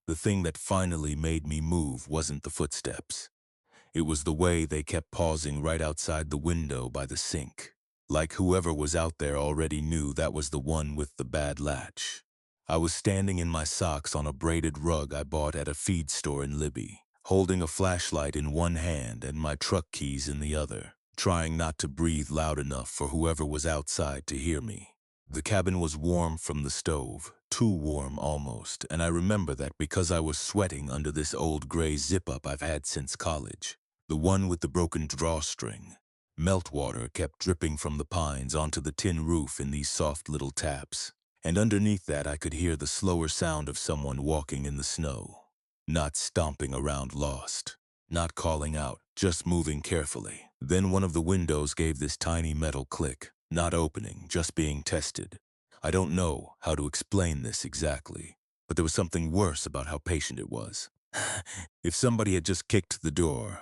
The thing that finally made me move wasn't the footsteps. It was the way they kept pausing right outside the window by the sink. Like whoever was out there already knew that was the one with the bad latch. I was standing in my socks on a braided rug I bought at a feed store in Libby, holding a flashlight in one hand and my truck keys in the other, trying not to breathe loud enough for whoever was outside to hear me. The cabin was warm from the stove, too warm almost, and I remember that because I was sweating under this old gray zip-up I've had since college, the one with the broken drawstring. Meltwater kept dripping from the pines onto the tin roof in these soft little taps, and underneath that I could hear the slower sound of someone walking in the snow. Not stomping around lost, not calling out, just moving carefully. Then one of the windows gave this tiny metal click, not opening, just being tested. I don't know how to explain this exactly, but there was something worse about how patient it was. If somebody had just kicked the door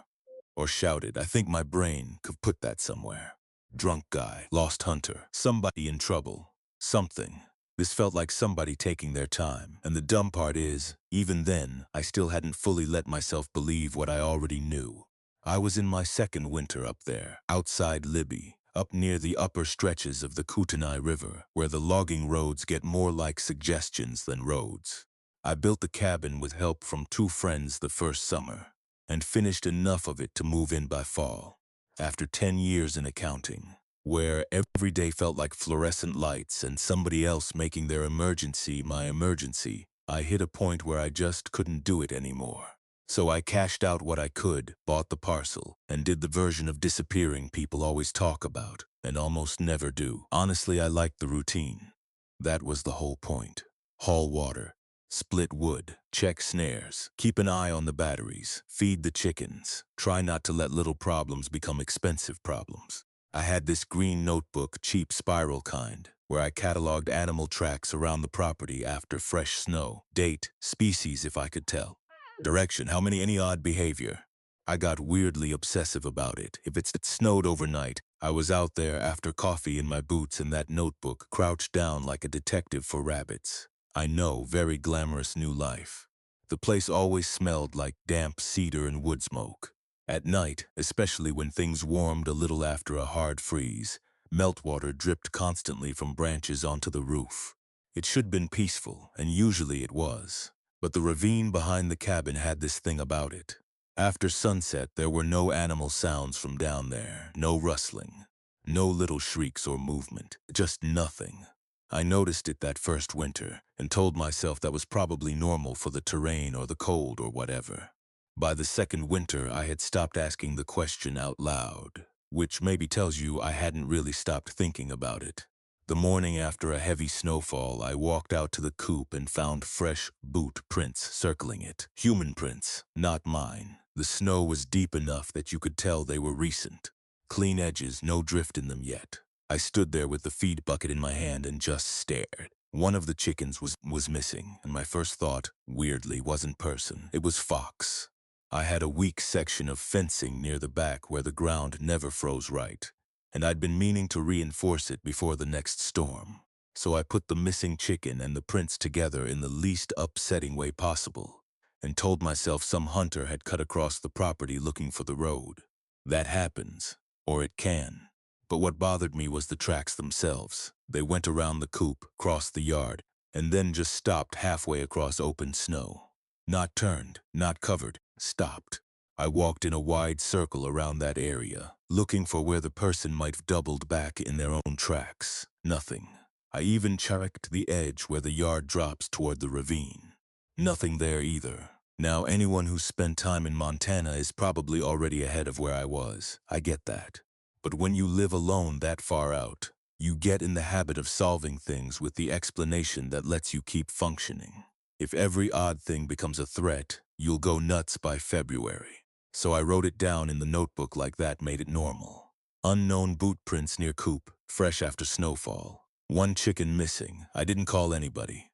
or shouted, I think my brain could put that somewhere. Drunk guy, lost hunter, somebody in trouble, something. This felt like somebody taking their time, and the dumb part is, even then, I still hadn't fully let myself believe what I already knew. I was in my second winter up there, outside Libby, up near the upper stretches of the Kootenai River, where the logging roads get more like suggestions than roads. I built the cabin with help from two friends the first summer, and finished enough of it to move in by fall. After 10 years in accounting, where every day felt like fluorescent lights and somebody else making their emergency my emergency, I hit a point where I just couldn't do it anymore. So I cashed out what I could, bought the parcel, and did the version of disappearing people always talk about, and almost never do. Honestly, I liked the routine. That was the whole point. Haul water, split wood, check snares, keep an eye on the batteries, feed the chickens, try not to let little problems become expensive problems. I had this green notebook, cheap spiral kind, where I cataloged animal tracks around the property after fresh snow, date, species if I could tell, direction, how many any odd behavior. I got weirdly obsessive about it. If it snowed overnight, I was out there after coffee in my boots and that notebook, crouched down like a detective for rabbits. I know, very glamorous new life. The place always smelled like damp cedar and wood smoke. At night, especially when things warmed a little after a hard freeze, meltwater dripped constantly from branches onto the roof. It should have been peaceful, and usually it was. But the ravine behind the cabin had this thing about it. After sunset, there were no animal sounds from down there, no rustling, no little shrieks or movement, just nothing. I noticed it that first winter and told myself that was probably normal for the terrain or the cold or whatever. By the second winter, I had stopped asking the question out loud, which maybe tells you I hadn't really stopped thinking about it. The morning after a heavy snowfall, I walked out to the coop and found fresh boot prints circling it. Human prints, not mine. The snow was deep enough that you could tell they were recent. Clean edges, no drift in them yet. I stood there with the feed bucket in my hand and just stared. One of the chickens was missing, and my first thought, weirdly, wasn't person. It was fox. I had a weak section of fencing near the back where the ground never froze right, and I'd been meaning to reinforce it before the next storm. So I put the missing chicken and the prints together in the least upsetting way possible, and told myself some hunter had cut across the property looking for the road. That happens, or it can. But what bothered me was the tracks themselves. They went around the coop, crossed the yard, and then just stopped halfway across open snow. Not turned, not covered, stopped. I walked in a wide circle around that area, looking for where the person might have doubled back in their own tracks. Nothing. I even checked the edge where the yard drops toward the ravine. Nothing there either. Now, anyone who's spent time in Montana is probably already ahead of where I was. I get that. But when you live alone that far out, you get in the habit of solving things with the explanation that lets you keep functioning. If every odd thing becomes a threat, you'll go nuts by February. So I wrote it down in the notebook like that made it normal. Unknown boot prints near coop, fresh after snowfall. One chicken missing. I didn't call anybody.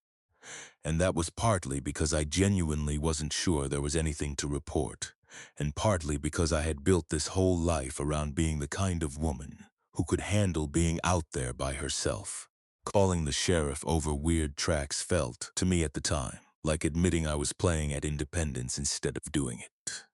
And that was partly because I genuinely wasn't sure there was anything to report, and partly because I had built this whole life around being the kind of woman who could handle being out there by herself. Calling the sheriff over weird tracks felt, to me at the time, like admitting I was playing at independence instead of doing it.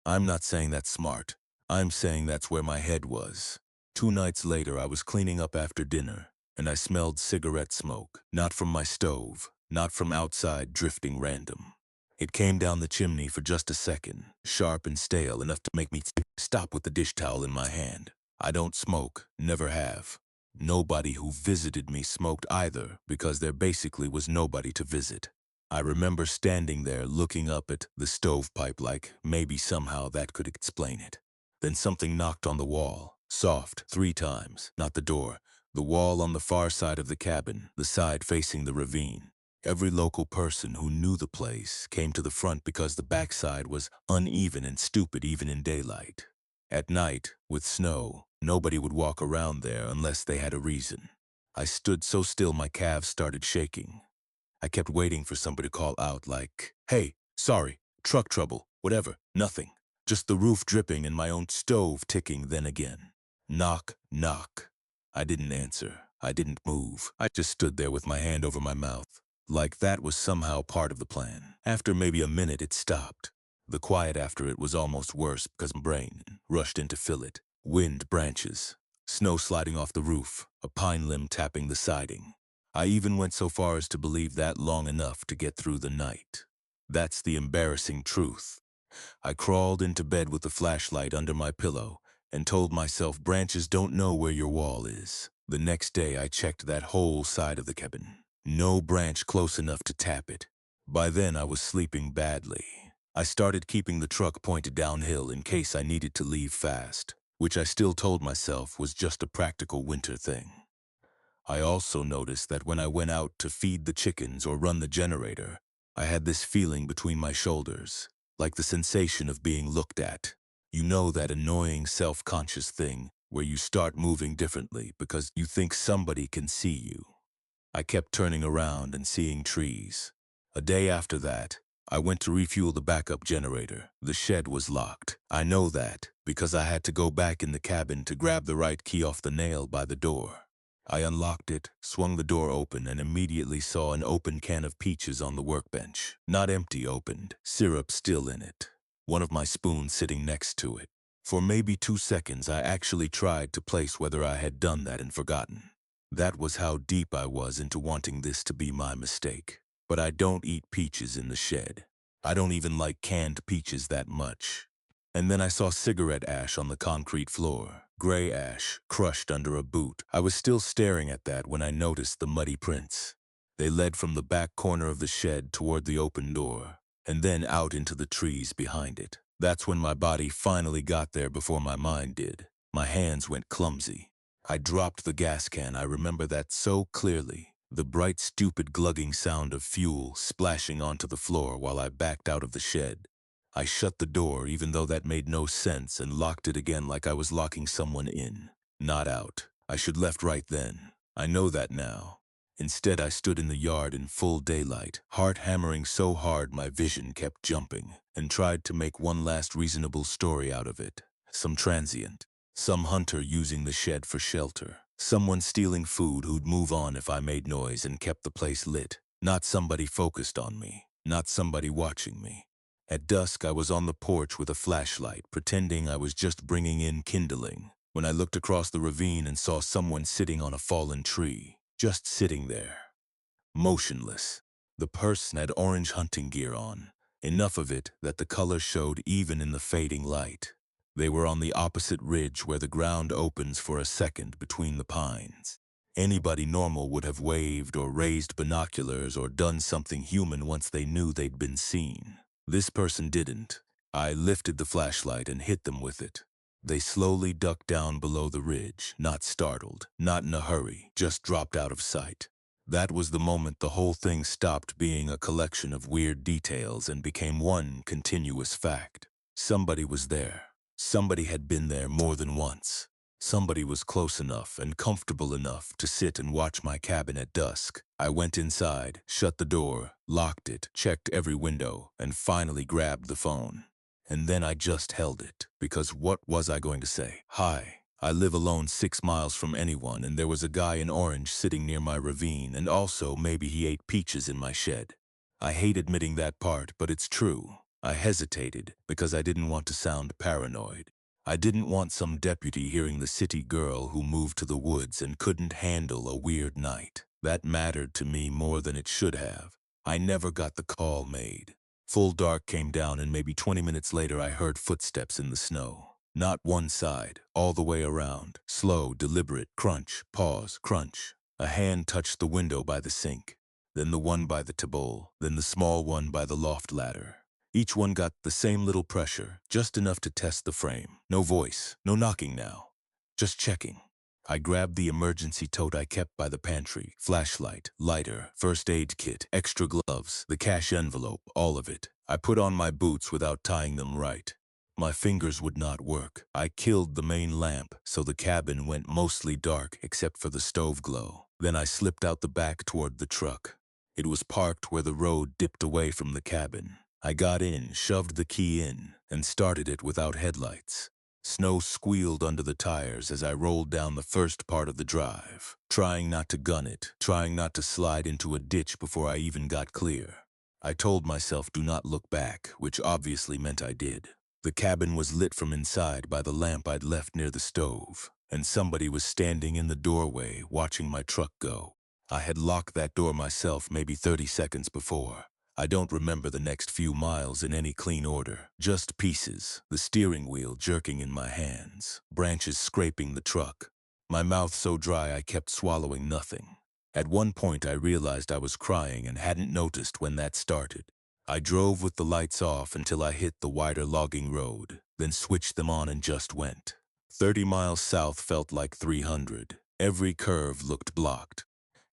I'm not saying that's smart. I'm saying that's where my head was. 2 nights later, I was cleaning up after dinner, and I smelled cigarette smoke, not from my stove, not from outside drifting random. It came down the chimney for just a second, sharp and stale, enough to make me stop with the dish towel in my hand. I don't smoke, never have. Nobody who visited me smoked either, because there basically was nobody to visit. I remember standing there looking up at the stovepipe like maybe somehow that could explain it. Then something knocked on the wall, soft, 3 times, not the door, the wall on the far side of the cabin, the side facing the ravine. Every local person who knew the place came to the front because the backside was uneven and stupid even in daylight. At night, with snow, nobody would walk around there unless they had a reason. I stood so still my calves started shaking. I kept waiting for somebody to call out like, "Hey, sorry, truck trouble, whatever, nothing." Just the roof dripping and my own stove ticking then again. Knock, knock. I didn't answer. I didn't move. I just stood there with my hand over my mouth, like that was somehow part of the plan. After maybe a minute, it stopped. The quiet after it was almost worse because my brain rushed in to fill it. Wind, branches, snow sliding off the roof, a pine limb tapping the siding. I even went so far as to believe that long enough to get through the night. That's the embarrassing truth. I crawled into bed with the flashlight under my pillow and told myself branches don't know where your wall is. The next day I checked that whole side of the cabin. No branch close enough to tap it. By then I was sleeping badly. I started keeping the truck pointed downhill in case I needed to leave fast, which I still told myself was just a practical winter thing. I also noticed that when I went out to feed the chickens or run the generator, I had this feeling between my shoulders, like the sensation of being looked at. You know that annoying self-conscious thing where you start moving differently because you think somebody can see you. I kept turning around and seeing trees. A day after that, I went to refuel the backup generator. The shed was locked. I know that because I had to go back in the cabin to grab the right key off the nail by the door. I unlocked it, swung the door open, and immediately saw an open can of peaches on the workbench. Not empty, opened, syrup still in it. One of my spoons sitting next to it. For maybe 2 seconds, I actually tried to place whether I had done that and forgotten. That was how deep I was into wanting this to be my mistake. But I don't eat peaches in the shed. I don't even like canned peaches that much. And then I saw cigarette ash on the concrete floor. Gray ash, crushed under a boot. I was still staring at that when I noticed the muddy prints. They led from the back corner of the shed toward the open door, and then out into the trees behind it. That's when my body finally got there before my mind did. My hands went clumsy. I dropped the gas can, I remember that so clearly. The bright, stupid glugging sound of fuel splashing onto the floor while I backed out of the shed. I shut the door even though that made no sense and locked it again like I was locking someone in, not out. I should left right then. I know that now. Instead, I stood in the yard in full daylight, heart hammering so hard my vision kept jumping, and tried to make one last reasonable story out of it. Some transient. Some hunter using the shed for shelter. Someone stealing food who'd move on if I made noise and kept the place lit. Not somebody focused on me. Not somebody watching me. At dusk, I was on the porch with a flashlight, pretending I was just bringing in kindling, when I looked across the ravine and saw someone sitting on a fallen tree. Just sitting there. Motionless. The person had orange hunting gear on, enough of it that the color showed even in the fading light. They were on the opposite ridge where the ground opens for a second between the pines. Anybody normal would have waved or raised binoculars or done something human once they knew they'd been seen. This person didn't. I lifted the flashlight and hit them with it. They slowly ducked down below the ridge, not startled, not in a hurry, just dropped out of sight. That was the moment the whole thing stopped being a collection of weird details and became one continuous fact. Somebody was there. Somebody had been there more than once. Somebody was close enough and comfortable enough to sit and watch my cabin at dusk. I went inside, shut the door, locked it, checked every window, and finally grabbed the phone. And then I just held it, because what was I going to say? Hi, I live alone 6 miles from anyone, and there was a guy in orange sitting near my ravine, and also maybe he ate peaches in my shed. I hate admitting that part, but it's true. I hesitated because I didn't want to sound paranoid. I didn't want some deputy hearing the city girl who moved to the woods and couldn't handle a weird night. That mattered to me more than it should have. I never got the call made. Full dark came down, and maybe 20 minutes later I heard footsteps in the snow. Not one side, all the way around. Slow, deliberate, crunch, pause, crunch. A hand touched the window by the sink, then the one by the table, then the small one by the loft ladder. Each one got the same little pressure, just enough to test the frame. No voice, no knocking now. Just checking. I grabbed the emergency tote I kept by the pantry. Flashlight, lighter, first aid kit, extra gloves, the cash envelope, all of it. I put on my boots without tying them right. My fingers would not work. I killed the main lamp, so the cabin went mostly dark except for the stove glow. Then I slipped out the back toward the truck. It was parked where the road dipped away from the cabin. I got in, shoved the key in, and started it without headlights. Snow squealed under the tires as I rolled down the first part of the drive, trying not to gun it, trying not to slide into a ditch before I even got clear. I told myself do not look back, which obviously meant I did. The cabin was lit from inside by the lamp I'd left near the stove, and somebody was standing in the doorway watching my truck go. I had locked that door myself maybe 30 seconds before. I don't remember the next few miles in any clean order, just pieces, the steering wheel jerking in my hands, branches scraping the truck. My mouth so dry I kept swallowing nothing. At one point I realized I was crying and hadn't noticed when that started. I drove with the lights off until I hit the wider logging road, then switched them on and just went. 30 miles south felt like 300. Every curve looked blocked.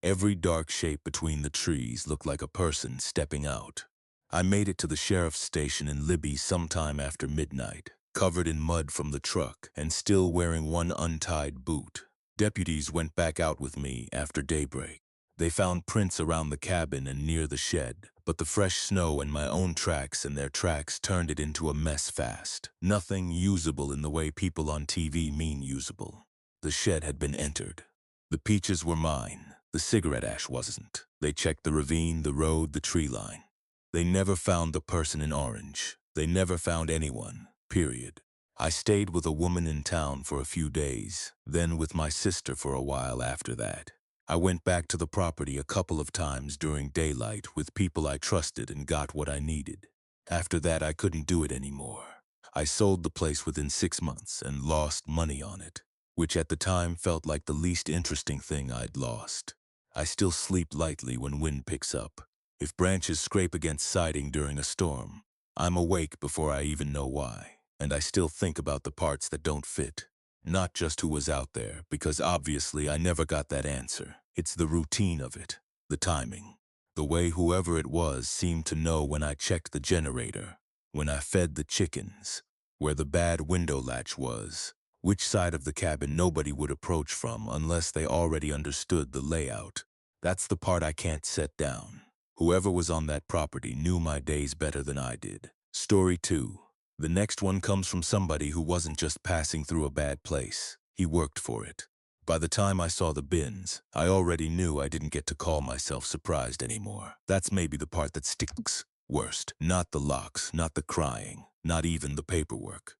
Every dark shape between the trees looked like a person stepping out. I made it to the sheriff's station in Libby sometime after midnight, covered in mud from the truck and still wearing one untied boot. Deputies went back out with me after daybreak. They found prints around the cabin and near the shed, but the fresh snow and my own tracks and their tracks turned it into a mess fast. Nothing usable in the way people on TV mean usable. The shed had been entered. The peaches were mine. The cigarette ash wasn't. They checked the ravine, the road, the tree line. They never found the person in orange. They never found anyone, period. I stayed with a woman in town for a few days, then with my sister for a while after that. I went back to the property a couple of times during daylight with people I trusted and got what I needed. After that, I couldn't do it anymore. I sold the place within 6 months and lost money on it, which at the time felt like the least interesting thing I'd lost. I still sleep lightly when wind picks up. If branches scrape against siding during a storm, I'm awake before I even know why, and I still think about the parts that don't fit. Not just who was out there, because obviously I never got that answer. It's the routine of it, the timing, the way whoever it was seemed to know when I checked the generator, when I fed the chickens, where the bad window latch was, which side of the cabin nobody would approach from unless they already understood the layout. That's the part I can't set down. Whoever was on that property knew my days better than I did. Story 2. The next one comes from somebody who wasn't just passing through a bad place. He worked for it. By the time I saw the bins, I already knew I didn't get to call myself surprised anymore. That's maybe the part that sticks worst. Not the locks, not the crying, not even the paperwork.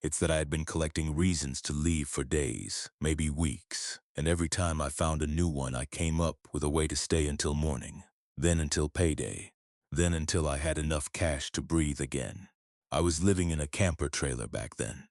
It's that I had been collecting reasons to leave for days, maybe weeks, and every time I found a new one I came up with a way to stay until morning, then until payday, then until I had enough cash to breathe again. I was living in a camper trailer back then.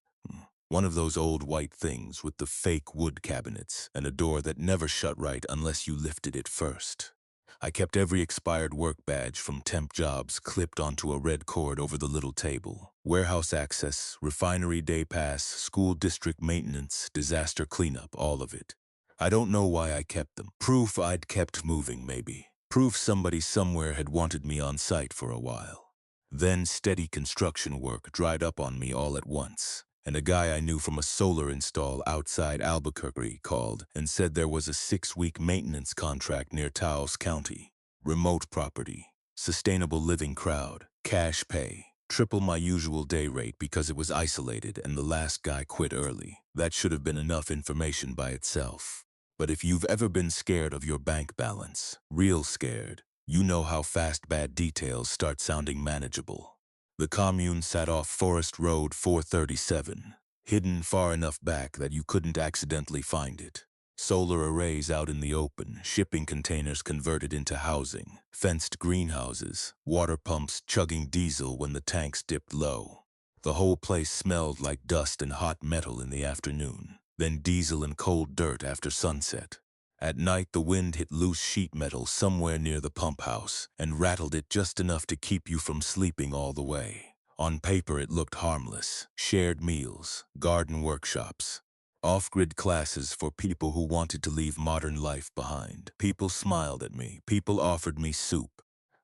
One of those old white things with the fake wood cabinets and a door that never shut right unless you lifted it first. I kept every expired work badge from temp jobs clipped onto a red cord over the little table. Warehouse access, refinery day pass, school district maintenance, disaster cleanup, all of it. I don't know why I kept them. Proof I'd kept moving, maybe. Proof somebody somewhere had wanted me on site for a while. Then steady construction work dried up on me all at once, and a guy I knew from a solar install outside Albuquerque called and said there was a 6-week maintenance contract near Taos County. Remote property, sustainable living crowd, cash pay, triple my usual day rate because it was isolated and the last guy quit early. That should have been enough information by itself. But if you've ever been scared of your bank balance, real scared, You know how fast bad details start sounding manageable. The commune sat off Forest Road 437, hidden far enough back that you couldn't accidentally find it. Solar arrays out in the open, shipping containers converted into housing, fenced greenhouses, water pumps chugging diesel when the tanks dipped low. The whole place smelled like dust and hot metal in the afternoon, then diesel and cold dirt after sunset. At night, the wind hit loose sheet metal somewhere near the pump house and rattled it just enough to keep you from sleeping all the way. On paper, it looked harmless. Shared meals, garden workshops, off-grid classes for people who wanted to leave modern life behind. People smiled at me. People offered me soup.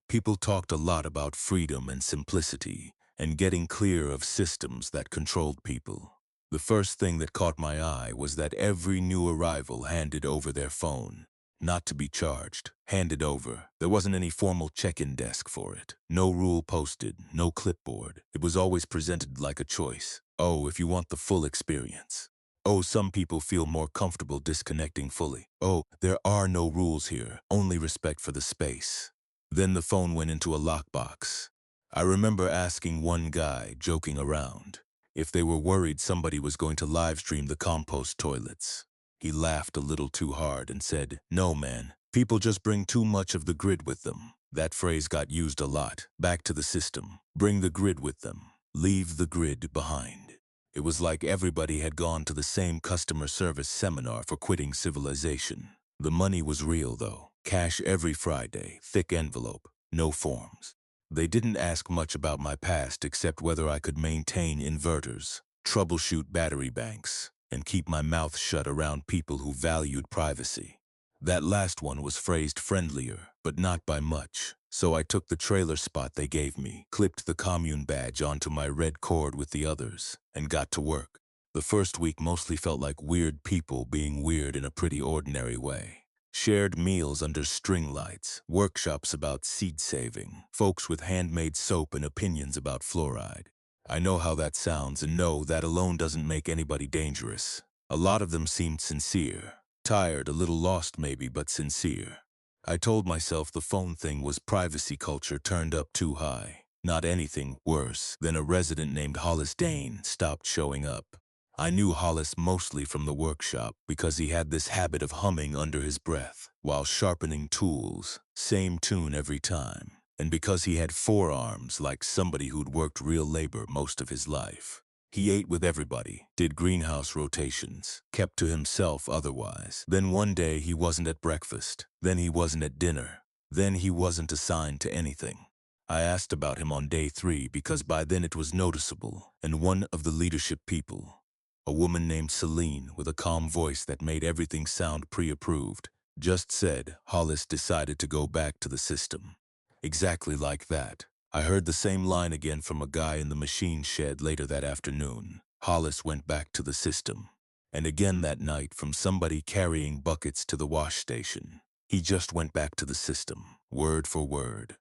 People talked a lot about freedom and simplicity and getting clear of systems that controlled people. The first thing that caught my eye was that every new arrival handed over their phone. Not to be charged. Handed over. There wasn't any formal check-in desk for it. No rule posted, no clipboard. It was always presented like a choice. Oh, if you want the full experience. Oh, some people feel more comfortable disconnecting fully. Oh, there are no rules here, only respect for the space. Then the phone went into a lockbox. I remember asking one guy, joking around, if they were worried somebody was going to live stream the compost toilets. He laughed a little too hard and said, "No, man, people just bring too much of the grid with them." That phrase got used a lot. Back to the system. Bring the grid with them. Leave the grid behind. It was like everybody had gone to the same customer service seminar for quitting civilization. The money was real, though. Cash every Friday, thick envelope, no forms. They didn't ask much about my past except whether I could maintain inverters, troubleshoot battery banks, and keep my mouth shut around people who valued privacy. That last one was phrased friendlier, but not by much, so I took the trailer spot they gave me, clipped the commune badge onto my red cord with the others, and got to work. The first week mostly felt like weird people being weird in a pretty ordinary way. Shared meals under string lights, workshops about seed saving, folks with handmade soap and opinions about fluoride. I know how that sounds, and no, that alone doesn't make anybody dangerous. A lot of them seemed sincere. Tired, a little lost maybe, but sincere. I told myself the phone thing was privacy culture turned up too high. Not anything worse than a resident named Hollis Dane stopped showing up. I knew Hollis mostly from the workshop because he had this habit of humming under his breath while sharpening tools, same tune every time, and because he had forearms like somebody who'd worked real labor most of his life. He ate with everybody, did greenhouse rotations, kept to himself otherwise. Then one day he wasn't at breakfast, then he wasn't at dinner, then he wasn't assigned to anything. I asked about him on day 3 because by then it was noticeable, and one of the leadership people, a woman named Celine with a calm voice that made everything sound pre-approved, just said Hollis decided to go back to the system. Exactly like that. I heard the same line again from a guy in the machine shed later that afternoon. Hollis went back to the system. And again that night from somebody carrying buckets to the wash station. He just went back to the system, word for word.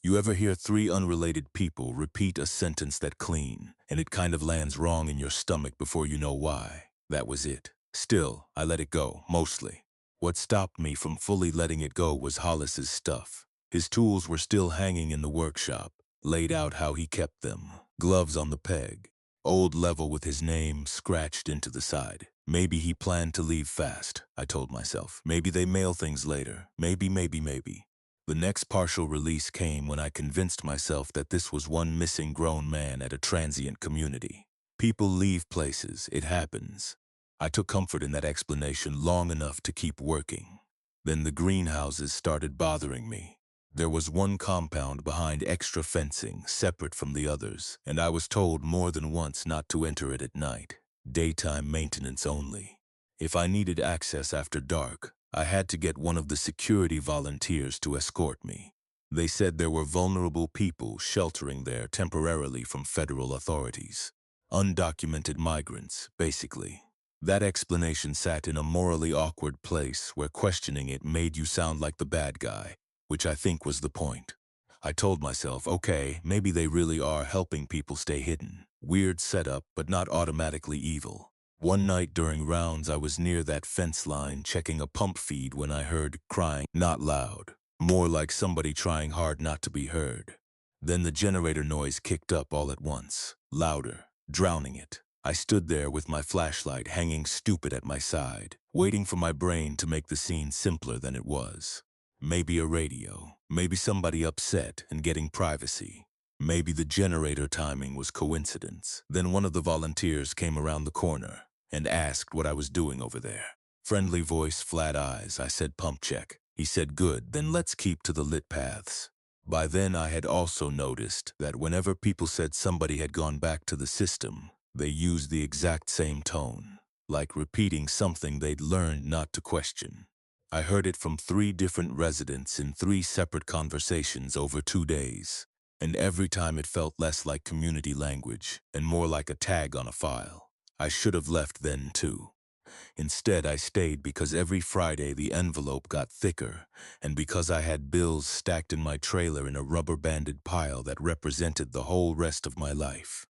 You ever hear 3 unrelated people repeat a sentence that clean, and it kind of lands wrong in your stomach before you know why? That was it. Still, I let it go, mostly. What stopped me from fully letting it go was Hollis's stuff. His tools were still hanging in the workshop, laid out how he kept them. Gloves on the peg. Old level with his name scratched into the side. Maybe he planned to leave fast, I told myself. Maybe they mail things later. Maybe. The next partial release came when I convinced myself that this was one missing grown man at a transient community. People leave places, it happens. I took comfort in that explanation long enough to keep working. Then the greenhouses started bothering me. There was one compound behind extra fencing, separate from the others, and I was told more than once not to enter it at night. Daytime maintenance only. If I needed access after dark, I had to get one of the security volunteers to escort me. They said there were vulnerable people sheltering there temporarily from federal authorities. Undocumented migrants, basically. That explanation sat in a morally awkward place where questioning it made you sound like the bad guy, which I think was the point. I told myself, okay, maybe they really are helping people stay hidden. Weird setup, but not automatically evil. One night during rounds, I was near that fence line checking a pump feed when I heard crying, not loud. more like somebody trying hard not to be heard. Then the generator noise kicked up all at once, louder, drowning it. I stood there with my flashlight hanging stupid at my side, waiting for my brain to make the scene simpler than it was. Maybe a radio, maybe somebody upset and getting privacy. Maybe the generator timing was coincidence. Then one of the volunteers came around the corner and asked what I was doing over there. Friendly voice, flat eyes. I said pump check. He said good, then let's keep to the lit paths. By then I had also noticed that whenever people said somebody had gone back to the system, they used the exact same tone, like repeating something they'd learned not to question. I heard it from 3 different residents in 3 separate conversations over 2 days, and every time it felt less like community language and more like a tag on a file. I should have left then too. Instead, I stayed because every Friday the envelope got thicker, and because I had bills stacked in my trailer in a rubber-banded pile that represented the whole rest of my life.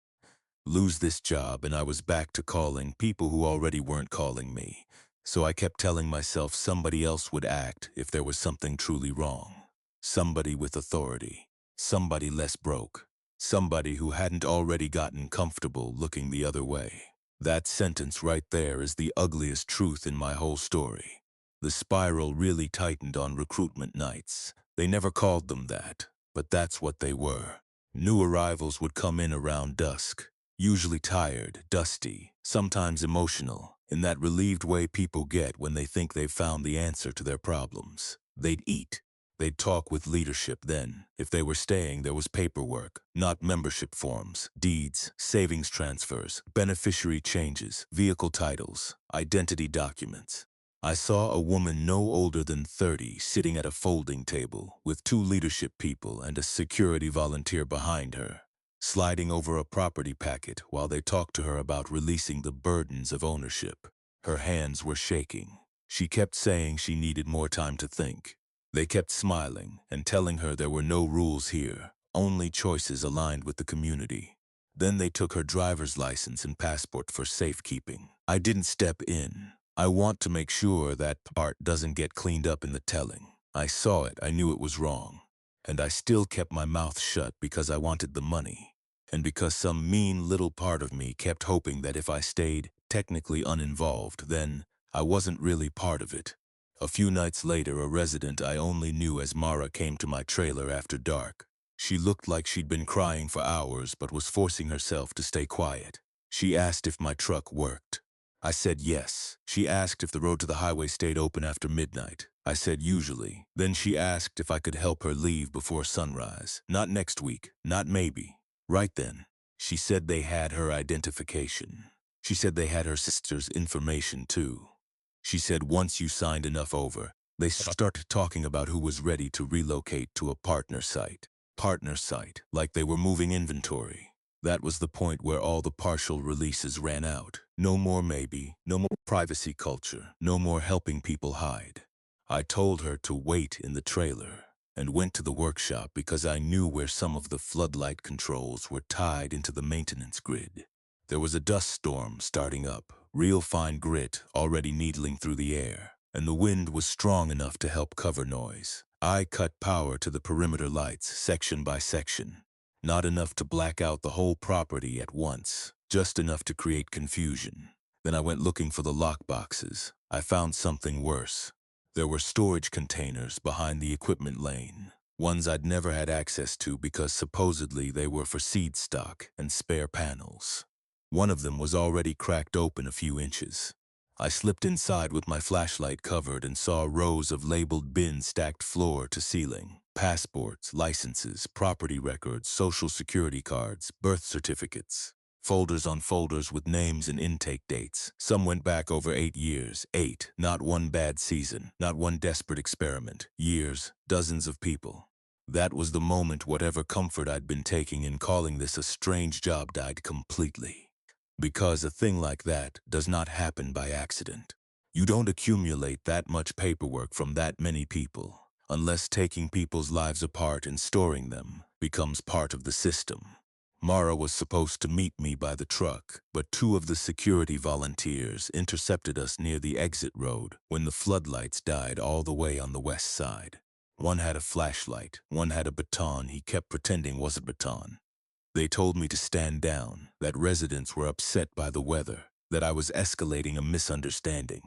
Lose this job and I was back to calling people who already weren't calling me, so I kept telling myself somebody else would act if there was something truly wrong. Somebody with authority, somebody less broke, somebody who hadn't already gotten comfortable looking the other way. That sentence right there is the ugliest truth in my whole story. The spiral really tightened on recruitment nights. They never called them that, but that's what they were. New arrivals would come in around dusk, usually tired, dusty, sometimes emotional, in that relieved way people get when they think they've found the answer to their problems. They'd eat. They'd talk with leadership then. If they were staying, there was paperwork, not membership forms, deeds, savings transfers, beneficiary changes, vehicle titles, identity documents. I saw a woman no older than 30 sitting at a folding table with 2 leadership people and a security volunteer behind her, sliding over a property packet while they talked to her about releasing the burdens of ownership. Her hands were shaking. She kept saying she needed more time to think. They kept smiling and telling her there were no rules here, only choices aligned with the community. Then they took her driver's license and passport for safekeeping. I didn't step in. I want to make sure that part doesn't get cleaned up in the telling. I saw it, I knew it was wrong. And I still kept my mouth shut because I wanted the money. And because some mean little part of me kept hoping that if I stayed technically uninvolved, then I wasn't really part of it. A few nights later, a resident I only knew as Mara came to my trailer after dark. She looked like she'd been crying for hours but was forcing herself to stay quiet. She asked if my truck worked. I said yes. She asked if the road to the highway stayed open after midnight. I said usually. Then she asked if I could help her leave before sunrise. Not next week, not maybe. Right then, she said they had her identification. She said they had her sister's information too. She said once you signed enough over, they started talking about who was ready to relocate to a partner site. Partner site, like they were moving inventory. That was the point where all the partial releases ran out. No more maybe, no more privacy culture, no more helping people hide. I told her to wait in the trailer and went to the workshop because I knew where some of the floodlight controls were tied into the maintenance grid. There was a dust storm starting up, real fine grit already needling through the air, and the wind was strong enough to help cover noise. I cut power to the perimeter lights section by section. Not enough to black out the whole property at once, just enough to create confusion. Then I went looking for the lockboxes. I found something worse. There were storage containers behind the equipment lane, ones I'd never had access to because supposedly they were for seed stock and spare panels. One of them was already cracked open a few inches. I slipped inside with my flashlight covered and saw rows of labeled bins stacked floor to ceiling. Passports, licenses, property records, social security cards, birth certificates. Folders on folders with names and intake dates. Some went back over 8 years. 8. Not one bad season. Not one desperate experiment. Years. Dozens of people. That was the moment whatever comfort I'd been taking in calling this a strange job died completely. Because a thing like that does not happen by accident. You don't accumulate that much paperwork from that many people unless taking people's lives apart and storing them becomes part of the system. Mara was supposed to meet me by the truck, but 2 of the security volunteers intercepted us near the exit road when the floodlights died all the way on the west side. One had a flashlight, one had a baton he kept pretending was a baton. They told me to stand down, that residents were upset by the weather, that I was escalating a misunderstanding.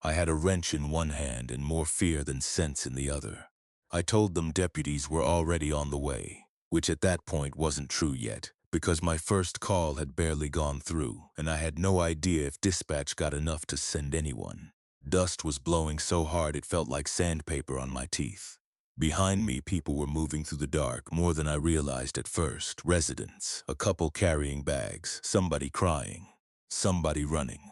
I had a wrench in one hand and more fear than sense in the other. I told them deputies were already on the way, which at that point wasn't true yet, because my first call had barely gone through, and I had no idea if dispatch got enough to send anyone. Dust was blowing so hard it felt like sandpaper on my teeth. Behind me, people were moving through the dark more than I realized at first. Residents, a couple carrying bags, somebody crying, somebody running.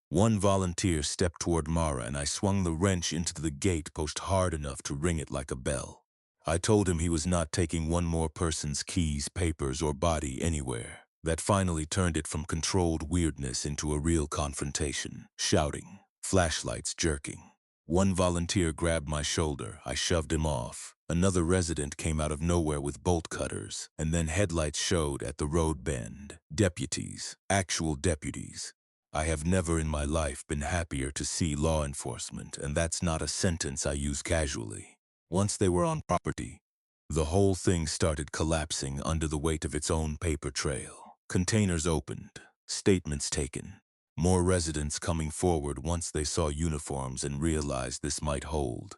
One volunteer stepped toward Mara and I swung the wrench into the gate post hard enough to ring it like a bell. I told him he was not taking one more person's keys, papers, or body anywhere. That finally turned it from controlled weirdness into a real confrontation. Shouting, flashlights jerking. One volunteer grabbed my shoulder. I shoved him off. Another resident came out of nowhere with bolt cutters, and then headlights showed at the road bend. Deputies, actual deputies. I have never in my life been happier to see law enforcement, and that's not a sentence I use casually. Once they were on property, the whole thing started collapsing under the weight of its own paper trail. Containers opened, statements taken. More residents coming forward once they saw uniforms and realized this might hold.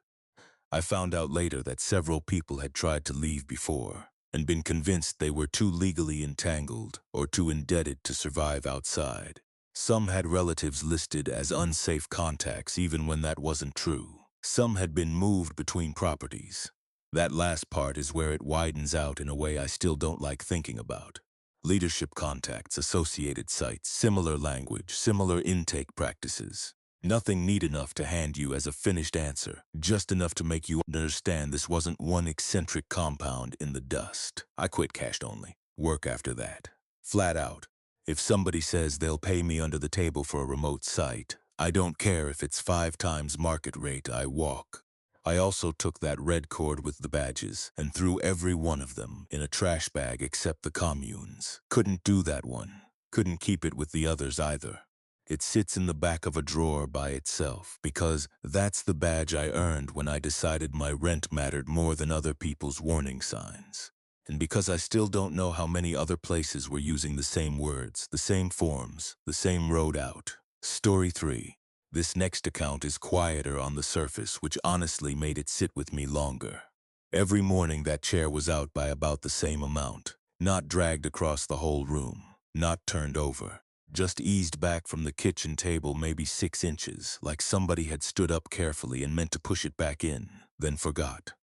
I found out later that several people had tried to leave before and been convinced they were too legally entangled or too indebted to survive outside. Some had relatives listed as unsafe contacts even when that wasn't true. Some had been moved between properties. That last part is where it widens out in a way I still don't like thinking about. Leadership contacts, associated sites, similar language, similar intake practices. Nothing neat enough to hand you as a finished answer, just enough to make you understand this wasn't one eccentric compound in the dust. I quit cash only. Work after that. Flat out. If somebody says they'll pay me under the table for a remote site, I don't care if it's 5 times market rate, I walk. I also took that red cord with the badges and threw every one of them in a trash bag except the communes. Couldn't do that one. Couldn't keep it with the others either. It sits in the back of a drawer by itself because that's the badge I earned when I decided my rent mattered more than other people's warning signs. And because I still don't know how many other places were using the same words, the same forms, the same road out. Story 3. This next account is quieter on the surface, which honestly made it sit with me longer. Every morning that chair was out by about the same amount, not dragged across the whole room, not turned over, just eased back from the kitchen table maybe 6 inches, like somebody had stood up carefully and meant to push it back in, then forgot.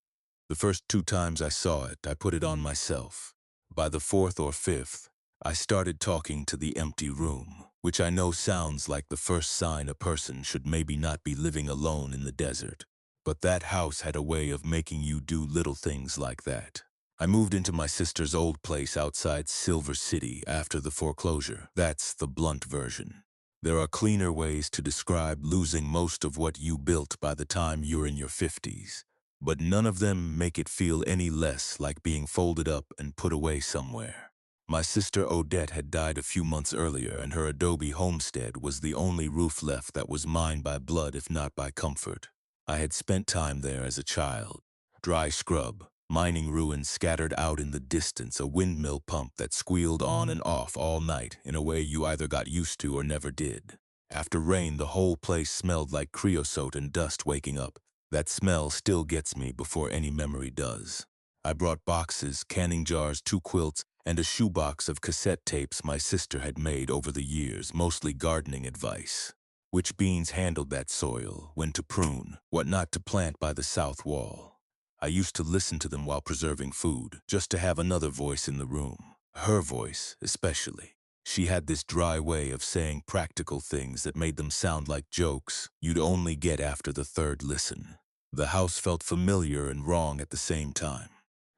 The first 2 times I saw it, I put it on myself. By the 4th or 5th, I started talking to the empty room, which I know sounds like the first sign a person should maybe not be living alone in the desert. But that house had a way of making you do little things like that. I moved into my sister's old place outside Silver City after the foreclosure. That's the blunt version. There are cleaner ways to describe losing most of what you built by the time you're in your 50s. But none of them make it feel any less like being folded up and put away somewhere. My sister Odette had died a few months earlier, and her adobe homestead was the only roof left that was mine by blood if not by comfort. I had spent time there as a child. Dry scrub, mining ruins scattered out in the distance, a windmill pump that squealed on and off all night in a way you either got used to or never did. After rain, the whole place smelled like creosote and dust waking up. That smell still gets me before any memory does. I brought boxes, canning jars, 2 quilts, and a shoebox of cassette tapes my sister had made over the years, mostly gardening advice. Which beans handled that soil, when to prune, what not to plant by the south wall. I used to listen to them while preserving food, just to have another voice in the room. Her voice, especially. She had this dry way of saying practical things that made them sound like jokes you'd only get after the 3rd listen. The house felt familiar and wrong at the same time.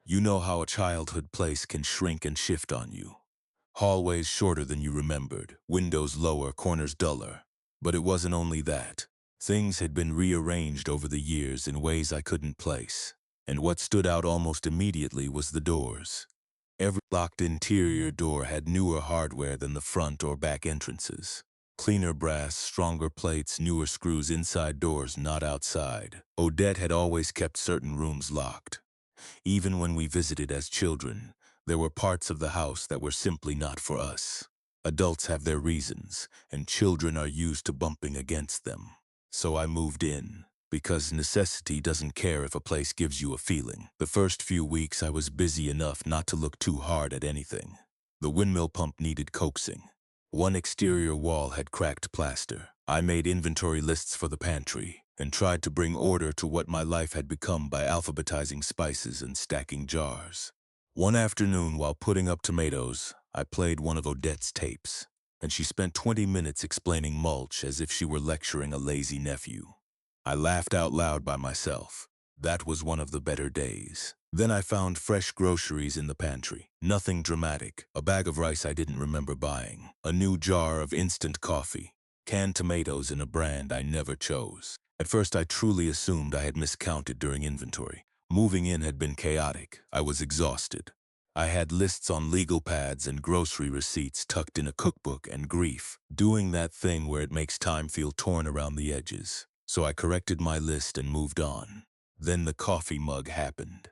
You know how a childhood place can shrink and shift on you. Hallways shorter than you remembered, windows lower, corners duller. But it wasn't only that. Things had been rearranged over the years in ways I couldn't place. And what stood out almost immediately was the doors. Every locked interior door had newer hardware than the front or back entrances. Cleaner brass, stronger plates, newer screws inside doors, not outside. Odette had always kept certain rooms locked. Even when we visited as children, there were parts of the house that were simply not for us. Adults have their reasons, and children are used to bumping against them. So I moved in, because necessity doesn't care if a place gives you a feeling. The first few weeks I was busy enough not to look too hard at anything. The windmill pump needed coaxing. One exterior wall had cracked plaster. I made inventory lists for the pantry and tried to bring order to what my life had become by alphabetizing spices and stacking jars. One afternoon, while putting up tomatoes, I played one of Odette's tapes, and she spent 20 minutes explaining mulch as if she were lecturing a lazy nephew. I laughed out loud by myself. That was one of the better days. Then I found fresh groceries in the pantry. Nothing dramatic. A bag of rice I didn't remember buying. A new jar of instant coffee. Canned tomatoes in a brand I never chose. At first I truly assumed I had miscounted during inventory. Moving in had been chaotic. I was exhausted. I had lists on legal pads and grocery receipts tucked in a cookbook and grief. Doing that thing where it makes time feel torn around the edges. So I corrected my list and moved on. Then the coffee mug happened.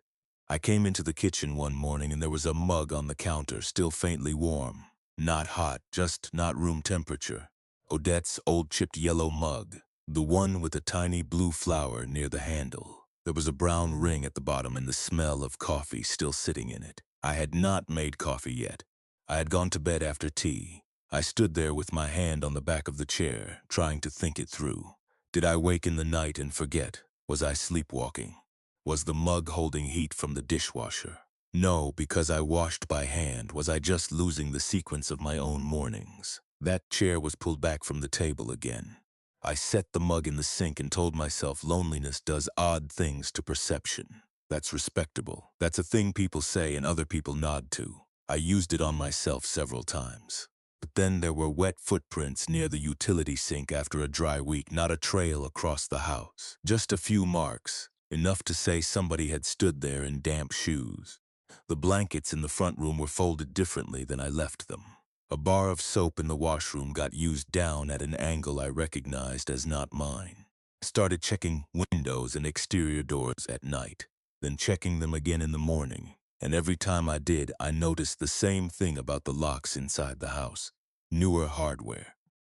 I came into the kitchen one morning and there was a mug on the counter, still faintly warm. Not hot, just not room temperature. Odette's old chipped yellow mug, the one with a tiny blue flower near the handle. There was a brown ring at the bottom and the smell of coffee still sitting in it. I had not made coffee yet. I had gone to bed after tea. I stood there with my hand on the back of the chair, trying to think it through. Did I wake in the night and forget? Was I sleepwalking? Was the mug holding heat from the dishwasher? No, because I washed by hand. Was I just losing the sequence of my own mornings? That chair was pulled back from the table again. I set the mug in the sink and told myself loneliness does odd things to perception. That's respectable. That's a thing people say and other people nod to. I used it on myself several times. But then there were wet footprints near the utility sink after a dry week, not a trail across the house. Just a few marks, enough to say somebody had stood there in damp shoes. The blankets in the front room were folded differently than I left them. A bar of soap in the washroom got used down at an angle I recognized as not mine. I started checking windows and exterior doors at night, then checking them again in the morning. And every time I did, I noticed the same thing about the locks inside the house. Newer hardware,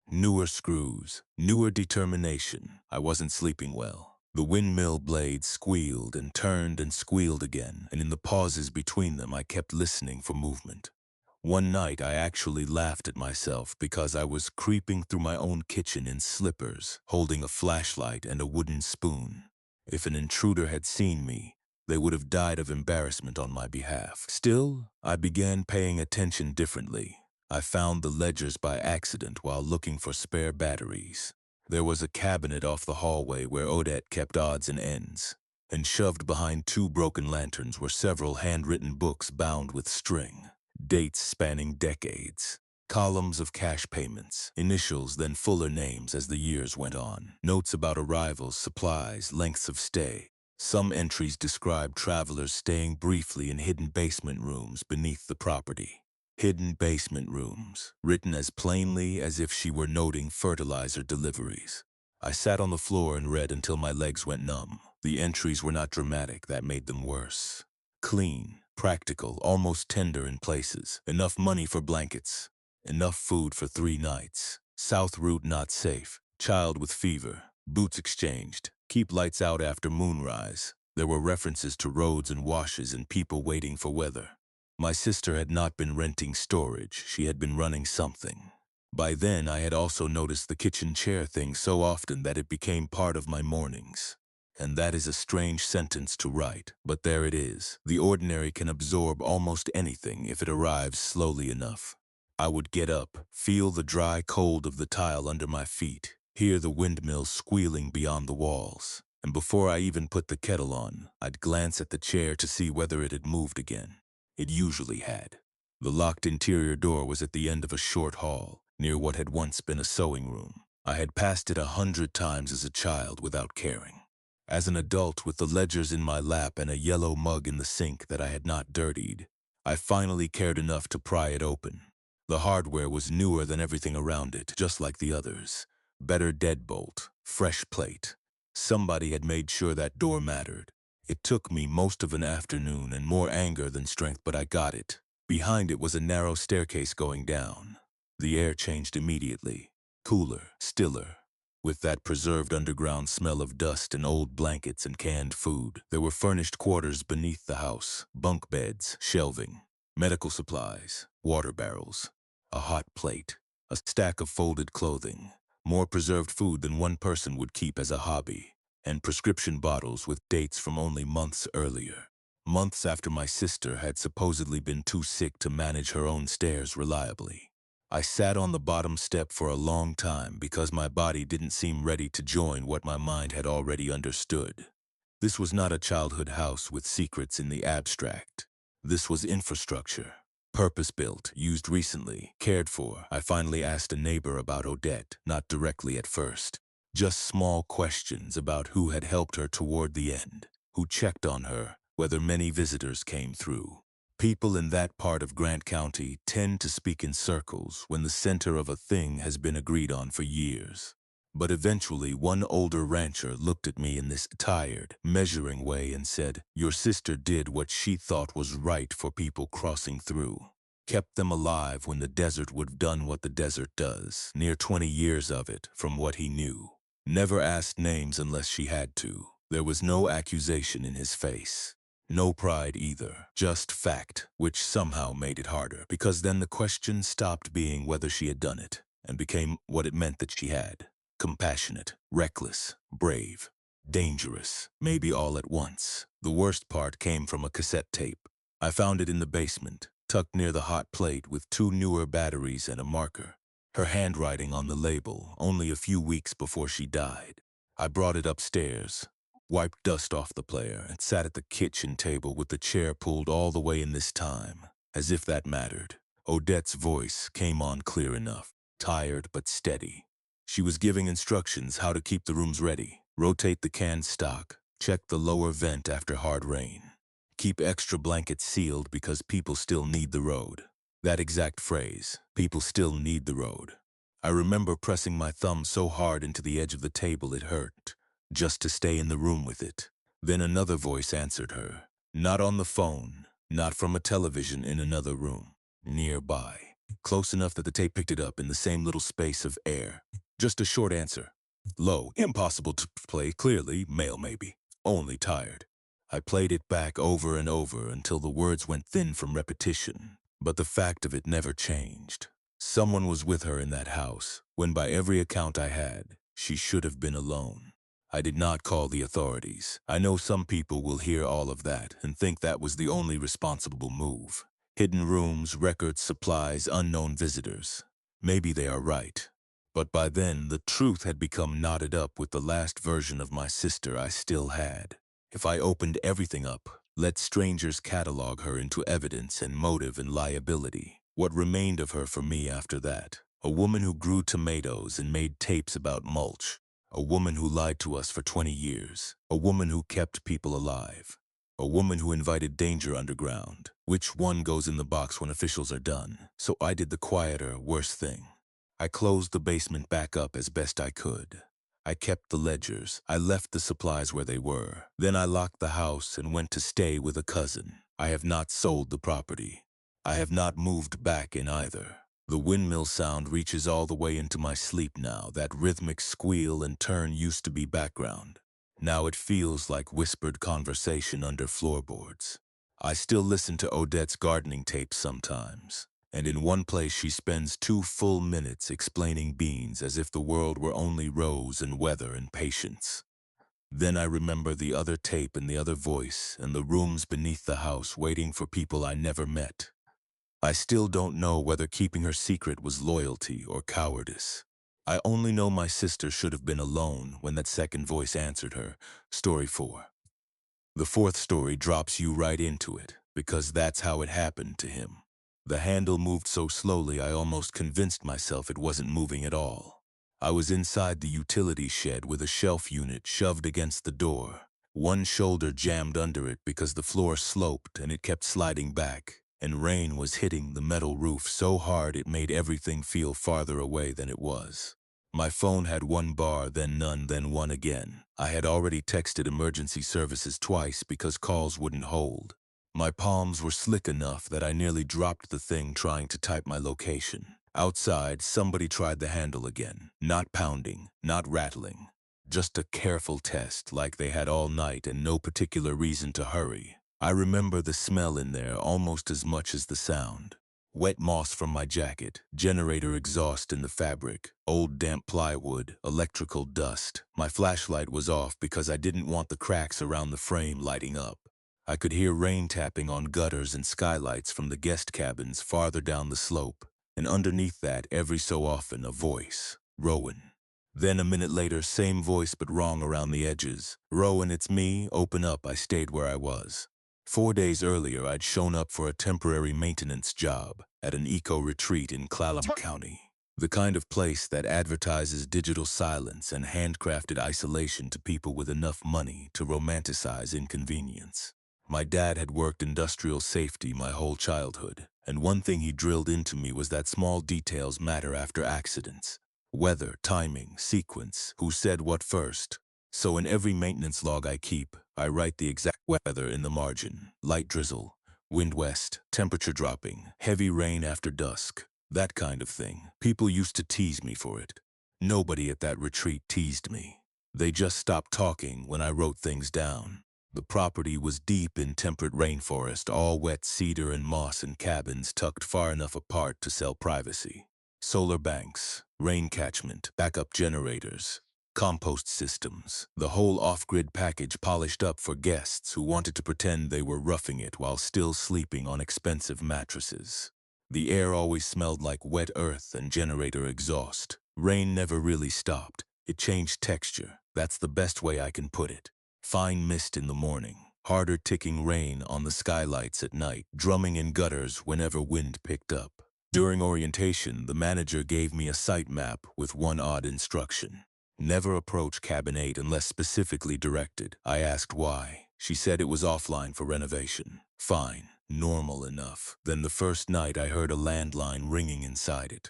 newer screws, newer determination. I wasn't sleeping well. The windmill blades squealed and squealed again, and in the pauses between them I kept listening for movement. One night I actually laughed at myself because I was creeping through my own kitchen in slippers, holding a flashlight and a wooden spoon. If an intruder had seen me, they would have died of embarrassment on my behalf. Still, I began paying attention differently. I found the ledgers by accident while looking for spare batteries. There was a cabinet off the hallway where Odette kept odds and ends, and shoved behind two broken lanterns were several handwritten books bound with string, dates spanning decades, columns of cash payments, initials then fuller names as the years went on, notes about arrivals, supplies, lengths of stay. Some entries described travelers staying briefly in hidden basement rooms beneath the property. Hidden basement rooms, written as plainly as if she were noting fertilizer deliveries. I sat on the floor and read until my legs went numb. The entries were not dramatic, that made them worse. Clean, practical, almost tender in places. Enough money for blankets. Enough food for 3 nights. South route not safe. Child with fever. Boots exchanged. Keep lights out after moonrise. There were references to roads and washes and people waiting for weather. My sister had not been renting storage, she had been running something. By then, I had also noticed the kitchen chair thing so often that it became part of my mornings. And that is a strange sentence to write, but there it is. The ordinary can absorb almost anything if it arrives slowly enough. I would get up, feel the dry cold of the tile under my feet, hear the windmill squealing beyond the walls, and before I even put the kettle on, I'd glance at the chair to see whether it had moved again. It usually had. The locked interior door was at the end of a short hall, near what had once been a sewing room. I had passed it 100 times as a child without caring. As an adult with the ledgers in my lap and a yellow mug in the sink that I had not dirtied, I finally cared enough to pry it open. The hardware was newer than everything around it, just like the others. Better deadbolt, fresh plate. Somebody had made sure that door mattered. It took me most of an afternoon and more anger than strength, but I got it. Behind it was a narrow staircase going down. The air changed immediately. Cooler, stiller. With that preserved underground smell of dust and old blankets and canned food. There were furnished quarters beneath the house. Bunk beds, shelving, medical supplies, water barrels. A hot plate, a stack of folded clothing, more preserved food than one person would keep as a hobby, and prescription bottles with dates from only months earlier. Months after my sister had supposedly been too sick to manage her own stairs reliably. I sat on the bottom step for a long time because my body didn't seem ready to join what my mind had already understood. This was not a childhood house with secrets in the abstract. This was infrastructure. Purpose-built, used recently, cared for. I finally asked a neighbor about Odette, not directly at first. Just small questions about who had helped her toward the end, who checked on her, whether many visitors came through. People in that part of Grant County tend to speak in circles when the center of a thing has been agreed on for years. But eventually, one older rancher looked at me in this tired, measuring way and said, "Your sister did what she thought was right for people crossing through. Kept them alive when the desert would have done what the desert does. Near 20 years of it, from what he knew. Never asked names unless she had to. There was no accusation in his face. No pride either, just fact, which somehow made it harder, because then the question stopped being whether she had done it, and became what it meant that she had. Compassionate, reckless, brave, dangerous, maybe all at once. The worst part came from a cassette tape. I found it in the basement, tucked near the hot plate with 2 newer batteries and a marker. Her handwriting on the label, only a few weeks before she died. I brought it upstairs, wiped dust off the player, and sat at the kitchen table with the chair pulled all the way in this time, as if that mattered. Odette's voice came on clear enough, tired but steady. She was giving instructions how to keep the rooms ready, rotate the canned stock, check the lower vent after hard rain, keep extra blankets sealed because people still need the road. That exact phrase, people still need the road. I remember pressing my thumb so hard into the edge of the table it hurt, just to stay in the room with it. Then another voice answered her, not on the phone, not from a television in another room, nearby, close enough that the tape picked it up in the same little space of air. Just a short answer. Low, impossible to play, clearly, male maybe, only tired. I played it back over and over until the words went thin from repetition, but the fact of it never changed. Someone was with her in that house, when by every account I had, she should have been alone. I did not call the authorities. I know some people will hear all of that and think that was the only responsible move. Hidden rooms, records, supplies, unknown visitors. Maybe they are right. But by then, the truth had become knotted up with the last version of my sister I still had. If I opened everything up, let strangers catalog her into evidence and motive and liability, what remained of her for me after that? A woman who grew tomatoes and made tapes about mulch. A woman who lied to us for 20 years. A woman who kept people alive. A woman who invited danger underground. Which one goes in the box when officials are done? So I did the quieter, worse thing. I closed the basement back up as best I could. I kept the ledgers. I left the supplies where they were. Then I locked the house and went to stay with a cousin. I have not sold the property. I have not moved back in either. The windmill sound reaches all the way into my sleep now. That rhythmic squeal and turn used to be background. Now it feels like whispered conversation under floorboards. I still listen to Odette's gardening tapes sometimes. And in one place she spends 2 full minutes explaining beans as if the world were only rows and weather and patience. Then I remember the other tape and the other voice and the rooms beneath the house waiting for people I never met. I still don't know whether keeping her secret was loyalty or cowardice. I only know my sister should have been alone when that second voice answered her. Story 4. The 4th story drops you right into it, because that's how it happened to him. The handle moved so slowly I almost convinced myself it wasn't moving at all. I was inside the utility shed with a shelf unit shoved against the door. One shoulder jammed under it because the floor sloped and it kept sliding back. and rain was hitting the metal roof so hard it made everything feel farther away than it was. My phone had one bar, then none, then one again. I had already texted emergency services twice because calls wouldn't hold. My palms were slick enough that I nearly dropped the thing trying to type my location. Outside, somebody tried the handle again. Not pounding, not rattling. Just a careful test, like they had all night and no particular reason to hurry. I remember the smell in there almost as much as the sound. Wet moss from my jacket, generator exhaust in the fabric, old damp plywood, electrical dust. My flashlight was off because I didn't want the cracks around the frame lighting up. I could hear rain tapping on gutters and skylights from the guest cabins farther down the slope, and underneath that, every so often, a voice. Rowan. Then a minute later, same voice but wrong around the edges. Rowan, it's me, open up. I stayed where I was. 4 days earlier, I'd shown up for a temporary maintenance job at an eco-retreat in Clallam County. The kind of place that advertises digital silence and handcrafted isolation to people with enough money to romanticize inconvenience. My dad had worked industrial safety my whole childhood, and one thing he drilled into me was that small details matter after accidents. Weather, timing, sequence, who said what first. So in every maintenance log I keep, I write the exact weather in the margin. Light drizzle, wind west, temperature dropping, heavy rain after dusk, that kind of thing. People used to tease me for it. Nobody at that retreat teased me. They just stopped talking when I wrote things down. The property was deep in temperate rainforest, all wet cedar and moss and cabins tucked far enough apart to sell privacy. Solar banks, rain catchment, backup generators, compost systems, the whole off-grid package polished up for guests who wanted to pretend they were roughing it while still sleeping on expensive mattresses. The air always smelled like wet earth and generator exhaust. Rain never really stopped. It changed texture. That's the best way I can put it. Fine mist in the morning, harder ticking rain on the skylights at night, drumming in gutters whenever wind picked up. During orientation, the manager gave me a site map with one odd instruction. Never approach cabin 8 unless specifically directed. I asked why. She said it was offline for renovation. Fine, normal enough. Then the first night I heard a landline ringing inside it.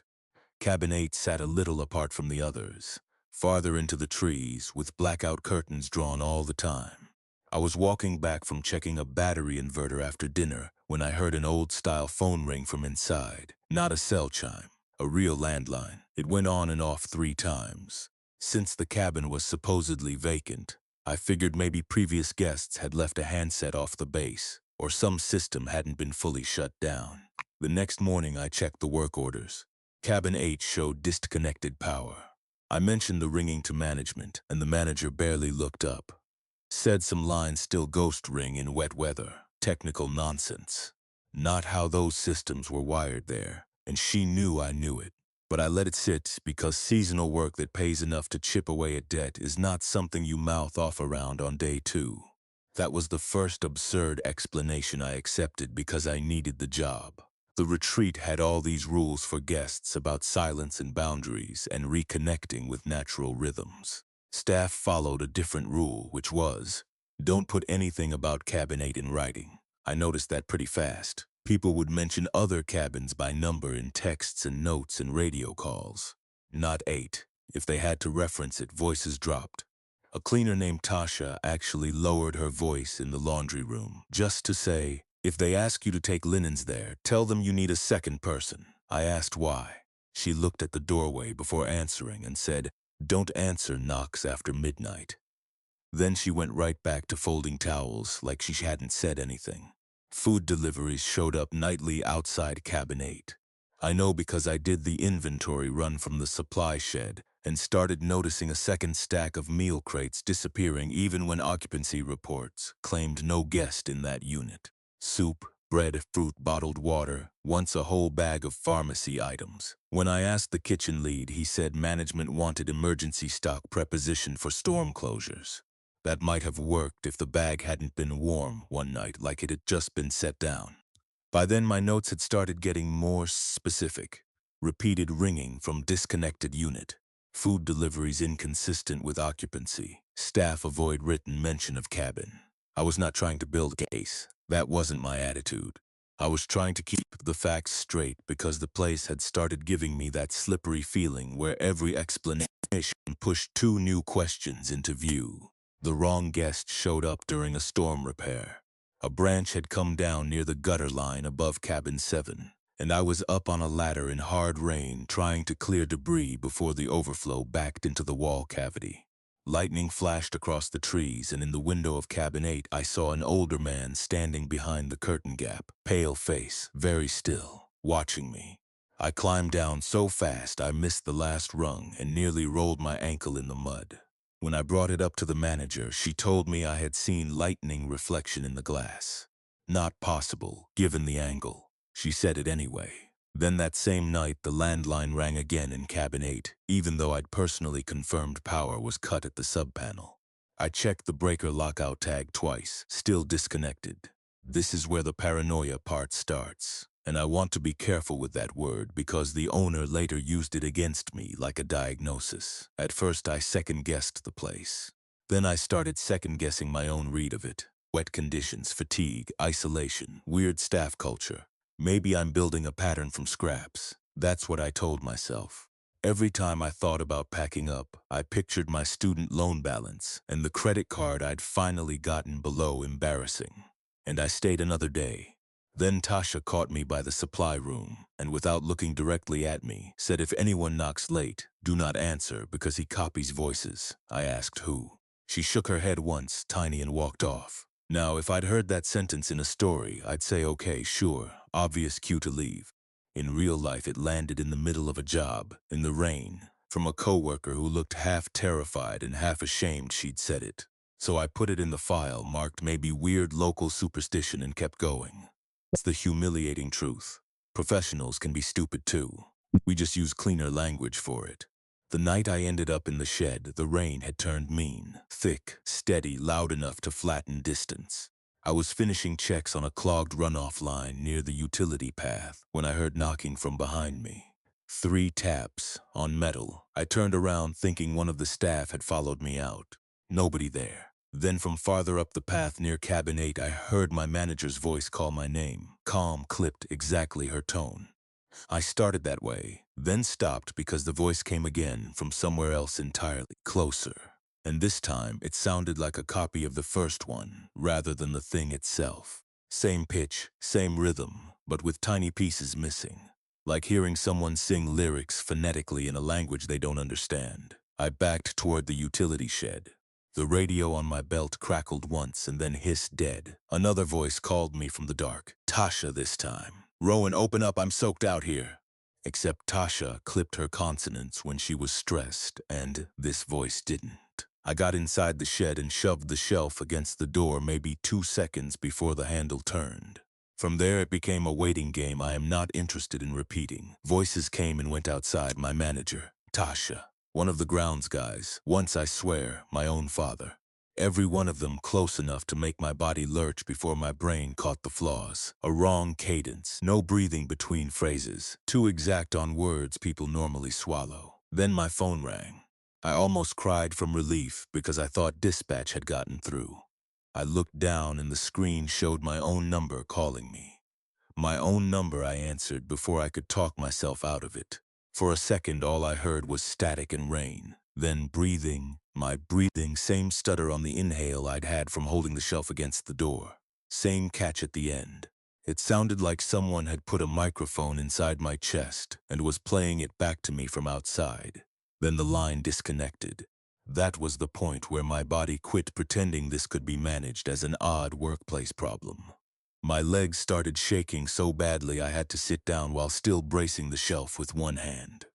Cabin 8 sat a little apart from the others, farther into the trees, with blackout curtains drawn all the time. I was walking back from checking a battery inverter after dinner when I heard an old-style phone ring from inside. Not a cell chime, a real landline. It went on and off 3 times. Since the cabin was supposedly vacant, I figured maybe previous guests had left a handset off the base, or some system hadn't been fully shut down. The next morning I checked the work orders. Cabin 8 showed disconnected power. I mentioned the ringing to management, and the manager barely looked up. Said some lines still ghost ring in wet weather. Technical nonsense. Not how those systems were wired there, and she knew I knew it. But I let it sit because seasonal work that pays enough to chip away at debt is not something you mouth off around on day 2. That was the first absurd explanation I accepted because I needed the job. The retreat had all these rules for guests about silence and boundaries and reconnecting with natural rhythms. Staff followed a different rule, which was, don't put anything about cabin 8 in writing. I noticed that pretty fast. People would mention other cabins by number in texts and notes and radio calls. Not 8. If they had to reference it, voices dropped. A cleaner named Tasha actually lowered her voice in the laundry room, just to say, if they ask you to take linens there, tell them you need a second person. I asked why. She looked at the doorway before answering and said, don't answer knocks after midnight. Then she went right back to folding towels like she hadn't said anything. Food deliveries showed up nightly outside cabin 8. I know because I did the inventory run from the supply shed and started noticing a second stack of meal crates disappearing even when occupancy reports claimed no guest in that unit. Soup, bread, fruit, bottled water, once a whole bag of pharmacy items. When I asked the kitchen lead, he said management wanted emergency stock preposition for storm closures. That might have worked if the bag hadn't been warm one night like it had just been set down. By then my notes had started getting more specific. Repeated ringing from disconnected unit. Food deliveries inconsistent with occupancy. Staff avoid written mention of cabin. I was not trying to build a case. That wasn't my attitude. I was trying to keep the facts straight because the place had started giving me that slippery feeling where every explanation pushed two new questions into view. The wrong guest showed up during a storm repair. A branch had come down near the gutter line above cabin 7, and I was up on a ladder in hard rain trying to clear debris before the overflow backed into the wall cavity. Lightning flashed across the trees, and in the window of cabin 8 I saw an older man standing behind the curtain gap, pale face, very still, watching me. I climbed down so fast I missed the last rung and nearly rolled my ankle in the mud. When I brought it up to the manager, she told me I had seen lightning reflection in the glass. Not possible, given the angle. She said it anyway. Then that same night, the landline rang again in cabin 8, even though I'd personally confirmed power was cut at the sub-panel. I checked the breaker lockout tag twice, still disconnected. This is where the paranoia part starts, and I want to be careful with that word because the owner later used it against me like a diagnosis. At first I second-guessed the place. Then I started second-guessing my own read of it. Wet conditions, fatigue, isolation, weird staff culture. Maybe I'm building a pattern from scraps. That's what I told myself. Every time I thought about packing up, I pictured my student loan balance and the credit card I'd finally gotten below embarrassing. And I stayed another day. Then Tasha caught me by the supply room and, without looking directly at me, said if anyone knocks late, do not answer because he copies voices. I asked who. She shook her head once, tiny, and walked off. Now, if I'd heard that sentence in a story, I'd say, okay, sure, obvious cue to leave. In real life, it landed in the middle of a job, in the rain, from a coworker who looked half terrified and half ashamed she'd said it. So I put it in the file, marked maybe weird local superstition, and kept going. It's the humiliating truth. Professionals can be stupid too. We just use cleaner language for it. The night I ended up in the shed, the rain had turned mean, thick, steady, loud enough to flatten distance. I was finishing checks on a clogged runoff line near the utility path when I heard knocking from behind me. 3 taps, on metal. I turned around thinking one of the staff had followed me out. Nobody there. Then from farther up the path near cabin 8, I heard my manager's voice call my name. Calm, clipped, exactly her tone. I started that way, then stopped because the voice came again from somewhere else entirely, closer. And this time, it sounded like a copy of the first one, rather than the thing itself. Same pitch, same rhythm, but with tiny pieces missing. Like hearing someone sing lyrics phonetically in a language they don't understand. I backed toward the utility shed. The radio on my belt crackled once and then hissed dead. Another voice called me from the dark. Tasha this time. Rowan, open up, I'm soaked out here. Except Tasha clipped her consonants when she was stressed, and this voice didn't. I got inside the shed and shoved the shelf against the door maybe 2 seconds before the handle turned. From there it became a waiting game I am not interested in repeating. Voices came and went outside. My manager, Tasha. One of the grounds guys, once I swear, my own father. Every one of them close enough to make my body lurch before my brain caught the flaws. A wrong cadence, no breathing between phrases, too exact on words people normally swallow. Then my phone rang. I almost cried from relief because I thought dispatch had gotten through. I looked down and the screen showed my own number calling me. My own number, I answered before I could talk myself out of it. For a second, all I heard was static and rain. Then breathing, my breathing, same stutter on the inhale I'd had from holding the shelf against the door. Same catch at the end. It sounded like someone had put a microphone inside my chest and was playing it back to me from outside. Then the line disconnected. That was the point where my body quit pretending this could be managed as an odd workplace problem. My legs started shaking so badly I had to sit down while still bracing the shelf with one hand.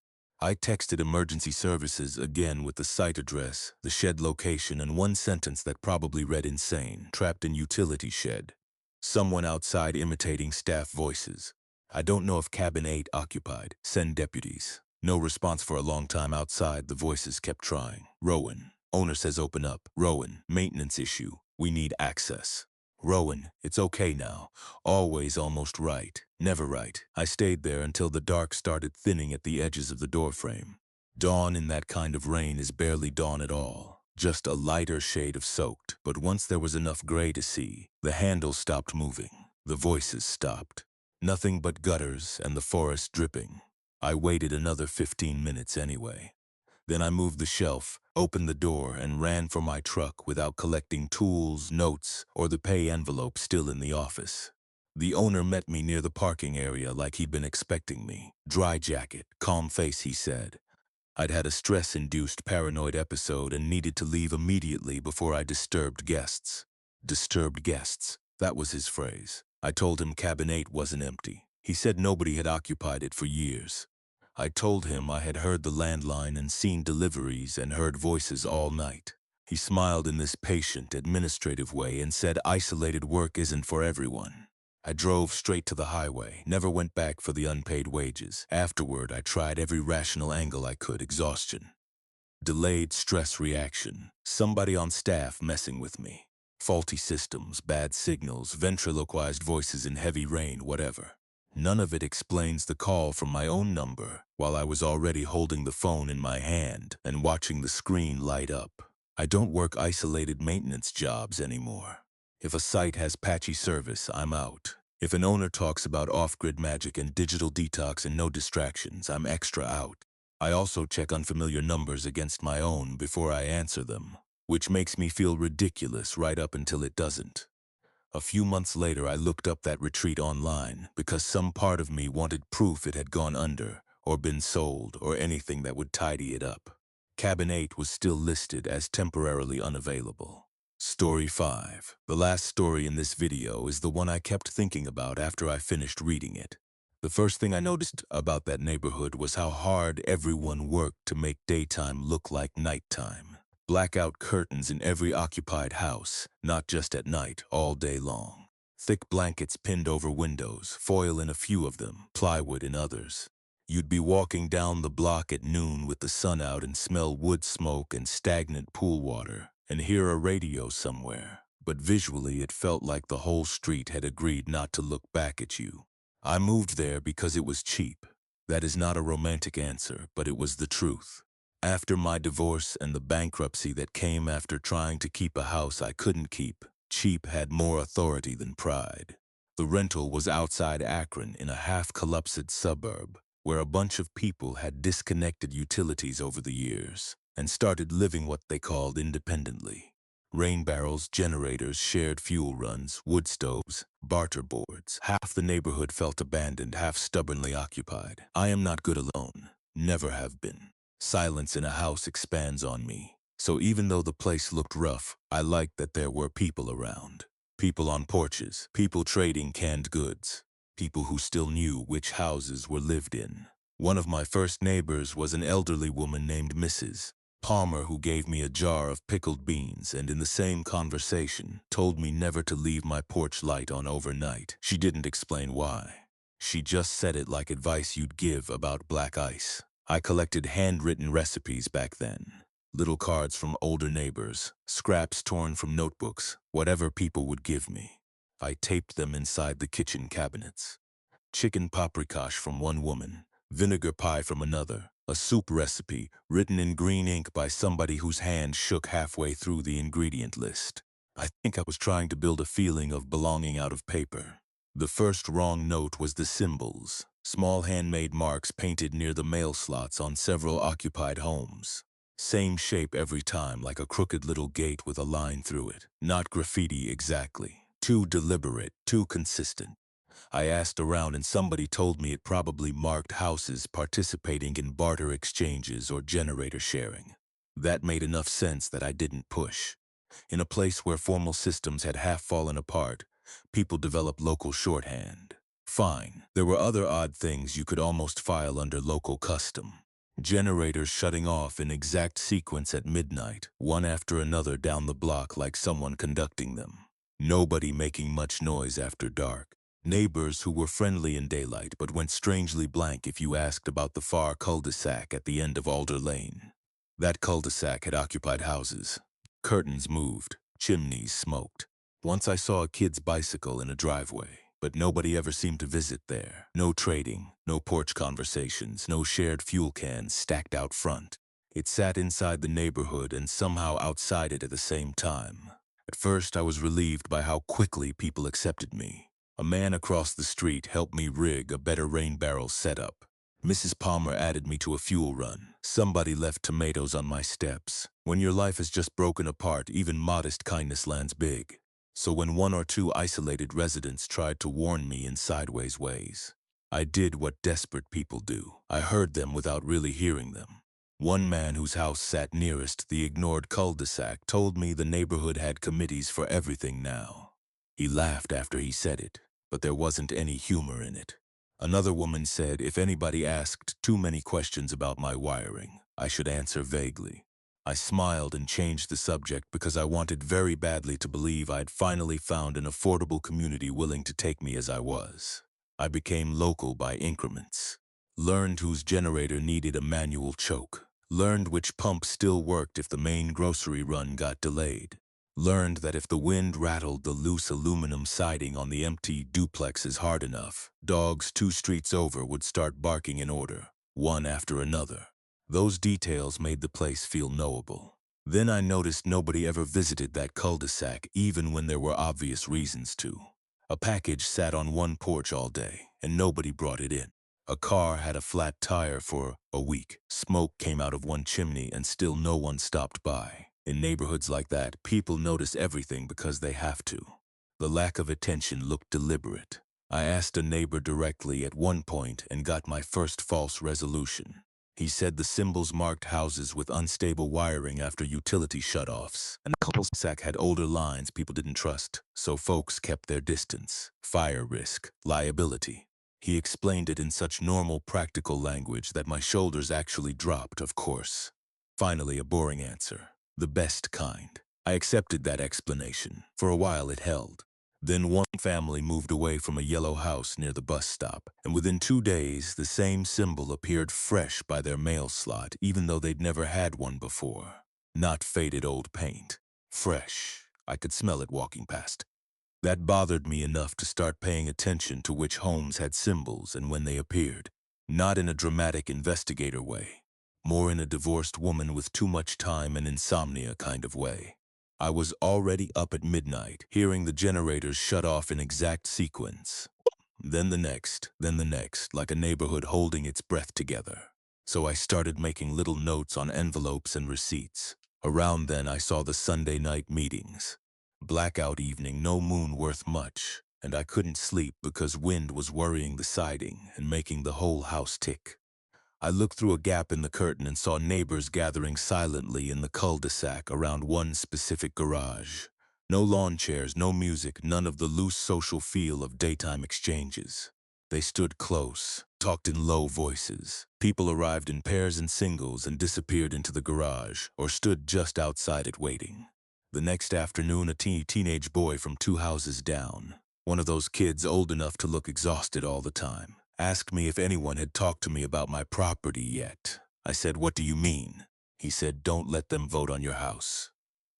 I texted emergency services again with the site address, the shed location, and one sentence that probably read insane, trapped in utility shed. Someone outside imitating staff voices. I don't know if cabin 8 occupied. Send deputies. No response for a long time outside. The voices kept trying. Rowan. Owner says open up. Rowan. Maintenance issue. We need access. Rowan, it's okay now. Always almost right. Never right. I stayed there until the dark started thinning at the edges of the doorframe. Dawn in that kind of rain is barely dawn at all. Just a lighter shade of soaked. But once there was enough gray to see, the handle stopped moving. The voices stopped. Nothing but gutters and the forest dripping. I waited another 15 minutes anyway. Then I moved the shelf, opened the door, and ran for my truck without collecting tools, notes, or the pay envelope still in the office. The owner met me near the parking area like he'd been expecting me. Dry jacket, calm face, he said. I'd had a stress-induced paranoid episode and needed to leave immediately before I disturbed guests. Disturbed guests, that was his phrase. I told him cabin 8 wasn't empty. He said nobody had occupied it for years. I told him I had heard the landline and seen deliveries and heard voices all night. He smiled in this patient, administrative way and said isolated work isn't for everyone. I drove straight to the highway, never went back for the unpaid wages. Afterward, I tried every rational angle I could. Exhaustion. Delayed stress reaction. Somebody on staff messing with me. Faulty systems, bad signals, ventriloquized voices in heavy rain, whatever. None of it explains the call from my own number while I was already holding the phone in my hand and watching the screen light up. I don't work isolated maintenance jobs anymore. If a site has patchy service, I'm out. If an owner talks about off-grid magic and digital detox and no distractions, I'm extra out. I also check unfamiliar numbers against my own before I answer them, which makes me feel ridiculous right up until it doesn't. A few months later, I looked up that retreat online because some part of me wanted proof it had gone under or been sold or anything that would tidy it up. Cabin 8 was still listed as temporarily unavailable. Story 5. The last story in this video is the one I kept thinking about after I finished reading it. The first thing I noticed about that neighborhood was how hard everyone worked to make daytime look like nighttime. Blackout curtains in every occupied house, not just at night, all day long. Thick blankets pinned over windows, foil in a few of them, plywood in others. You'd be walking down the block at noon with the sun out and smell wood smoke and stagnant pool water, and hear a radio somewhere. But visually it felt like the whole street had agreed not to look back at you. I moved there because it was cheap. That is not a romantic answer, but it was the truth. After my divorce and the bankruptcy that came after trying to keep a house I couldn't keep, cheap had more authority than pride. The rental was outside Akron in a half-collapsed suburb, where a bunch of people had disconnected utilities over the years and started living what they called independently. Rain barrels, generators, shared fuel runs, wood stoves, barter boards. Half the neighborhood felt abandoned, half stubbornly occupied. I am not good alone. Never have been. Silence in a house expands on me. So even though the place looked rough, I liked that there were people around. People on porches, people trading canned goods, people who still knew which houses were lived in. One of my first neighbors was an elderly woman named Mrs. Palmer, who gave me a jar of pickled beans and in the same conversation told me never to leave my porch light on overnight. She didn't explain why. She just said it like advice you'd give about black ice. I collected handwritten recipes back then. Little cards from older neighbors, scraps torn from notebooks, whatever people would give me. I taped them inside the kitchen cabinets. Chicken paprikash from one woman, vinegar pie from another, a soup recipe written in green ink by somebody whose hand shook halfway through the ingredient list. I think I was trying to build a feeling of belonging out of paper. The first wrong note was the symbols, small handmade marks painted near the mail slots on several occupied homes. Same shape every time, like a crooked little gate with a line through it. Not graffiti exactly. Too deliberate, too consistent. I asked around and somebody told me it probably marked houses participating in barter exchanges or generator sharing. That made enough sense that I didn't push. In a place where formal systems had half fallen apart, people developed local shorthand. Fine. There were other odd things you could almost file under local custom. Generators shutting off in exact sequence at midnight, one after another down the block like someone conducting them. Nobody making much noise after dark. Neighbors who were friendly in daylight but went strangely blank if you asked about the far cul-de-sac at the end of Alder Lane. That cul-de-sac had occupied houses. Curtains moved, chimneys smoked. Once I saw a kid's bicycle in a driveway, but nobody ever seemed to visit there. No trading, no porch conversations, no shared fuel cans stacked out front. It sat inside the neighborhood and somehow outside it at the same time. At first I was relieved by how quickly people accepted me. A man across the street helped me rig a better rain barrel setup. Mrs. Palmer added me to a fuel run. Somebody left tomatoes on my steps. When your life is just broken apart, even modest kindness lands big. So when one or two isolated residents tried to warn me in sideways ways, I did what desperate people do. I heard them without really hearing them. One man whose house sat nearest the ignored cul-de-sac told me the neighborhood had committees for everything now. He laughed after he said it, but there wasn't any humor in it. Another woman said if anybody asked too many questions about my wiring, I should answer vaguely. I smiled and changed the subject because I wanted very badly to believe I'd finally found an affordable community willing to take me as I was. I became local by increments. Learned whose generator needed a manual choke. Learned which pump still worked if the main grocery run got delayed. Learned that if the wind rattled the loose aluminum siding on the empty duplexes hard enough, dogs 2 streets over would start barking in order, one after another. Those details made the place feel knowable. Then I noticed nobody ever visited that cul-de-sac even when there were obvious reasons to. A package sat on one porch all day, and nobody brought it in. A car had a flat tire for a week. Smoke came out of one chimney and still no one stopped by. In neighborhoods like that, people notice everything because they have to. The lack of attention looked deliberate. I asked a neighbor directly at one point and got my first false resolution. He said the symbols marked houses with unstable wiring after utility shutoffs, and the cul-de-sac had older lines people didn't trust, so folks kept their distance. Fire risk, liability. He explained it in such normal, practical language that my shoulders actually dropped, of course. Finally, a boring answer. The best kind. I accepted that explanation. For a while it held. Then one family moved away from a yellow house near the bus stop, and within 2 days the same symbol appeared fresh by their mail slot, even though they'd never had one before. Not faded old paint. Fresh. I could smell it walking past. That bothered me enough to start paying attention to which homes had symbols and when they appeared. Not in a dramatic investigator way. More in a divorced woman with too much time and insomnia kind of way. I was already up at midnight, hearing the generators shut off in exact sequence. Then the next, like a neighborhood holding its breath together. So I started making little notes on envelopes and receipts. Around then I saw the Sunday night meetings. Blackout evening, no moon worth much, and I couldn't sleep because wind was worrying the siding and making the whole house tick. I looked through a gap in the curtain and saw neighbors gathering silently in the cul-de-sac around one specific garage. No lawn chairs, no music, none of the loose social feel of daytime exchanges. They stood close, talked in low voices. People arrived in pairs and singles and disappeared into the garage or stood just outside it waiting. The next afternoon, a teenage boy from 2 houses down, one of those kids old enough to look exhausted all the time, asked me if anyone had talked to me about my property yet. I said, "What do you mean?" He said, "Don't let them vote on your house."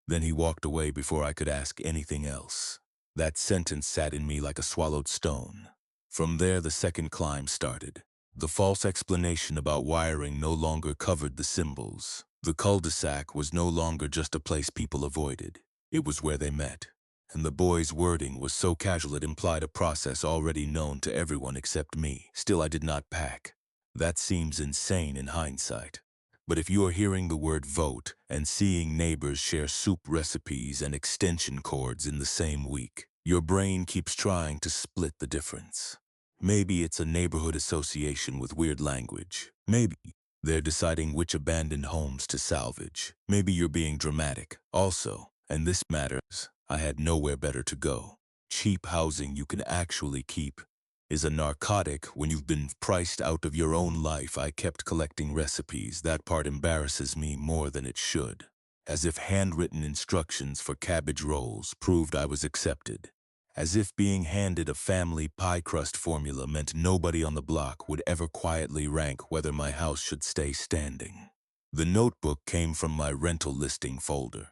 Then he walked away before I could ask anything else. That sentence sat in me like a swallowed stone. From there, the second climb started. The false explanation about wiring no longer covered the symbols. The cul-de-sac was no longer just a place people avoided. It was where they met. And the boy's wording was so casual it implied a process already known to everyone except me. Still, I did not pack. That seems insane in hindsight. But if you are hearing the word vote and seeing neighbors share soup recipes and extension cords in the same week, your brain keeps trying to split the difference. Maybe it's a neighborhood association with weird language. Maybe they're deciding which abandoned homes to salvage. Maybe you're being dramatic. Also, and this matters, I had nowhere better to go. Cheap housing you can actually keep is a narcotic when you've been priced out of your own life. I kept collecting recipes. That part embarrasses me more than it should. As if handwritten instructions for cabbage rolls proved I was accepted. As if being handed a family pie crust formula meant nobody on the block would ever quietly rank whether my house should stay standing. The notebook came from my rental listing folder.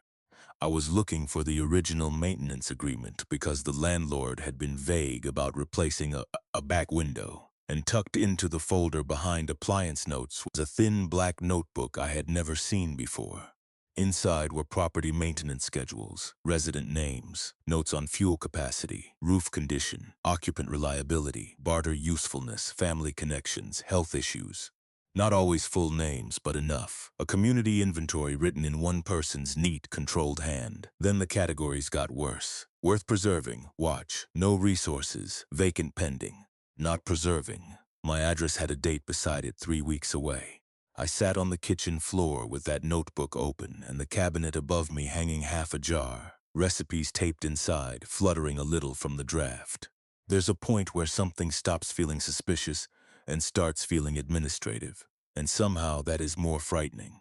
I was looking for the original maintenance agreement because the landlord had been vague about replacing a back window. And tucked into the folder behind appliance notes was a thin black notebook I had never seen before. Inside were property maintenance schedules, resident names, notes on fuel capacity, roof condition, occupant reliability, barter usefulness, family connections, health issues. Not always full names, but enough. A community inventory written in one person's neat, controlled hand. Then the categories got worse. Worth preserving, watch. No resources, vacant pending. Not preserving. My address had a date beside it 3 weeks away. I sat on the kitchen floor with that notebook open and the cabinet above me hanging half ajar, recipes taped inside, fluttering a little from the draft. There's a point where something stops feeling suspicious and starts feeling administrative, and somehow that is more frightening.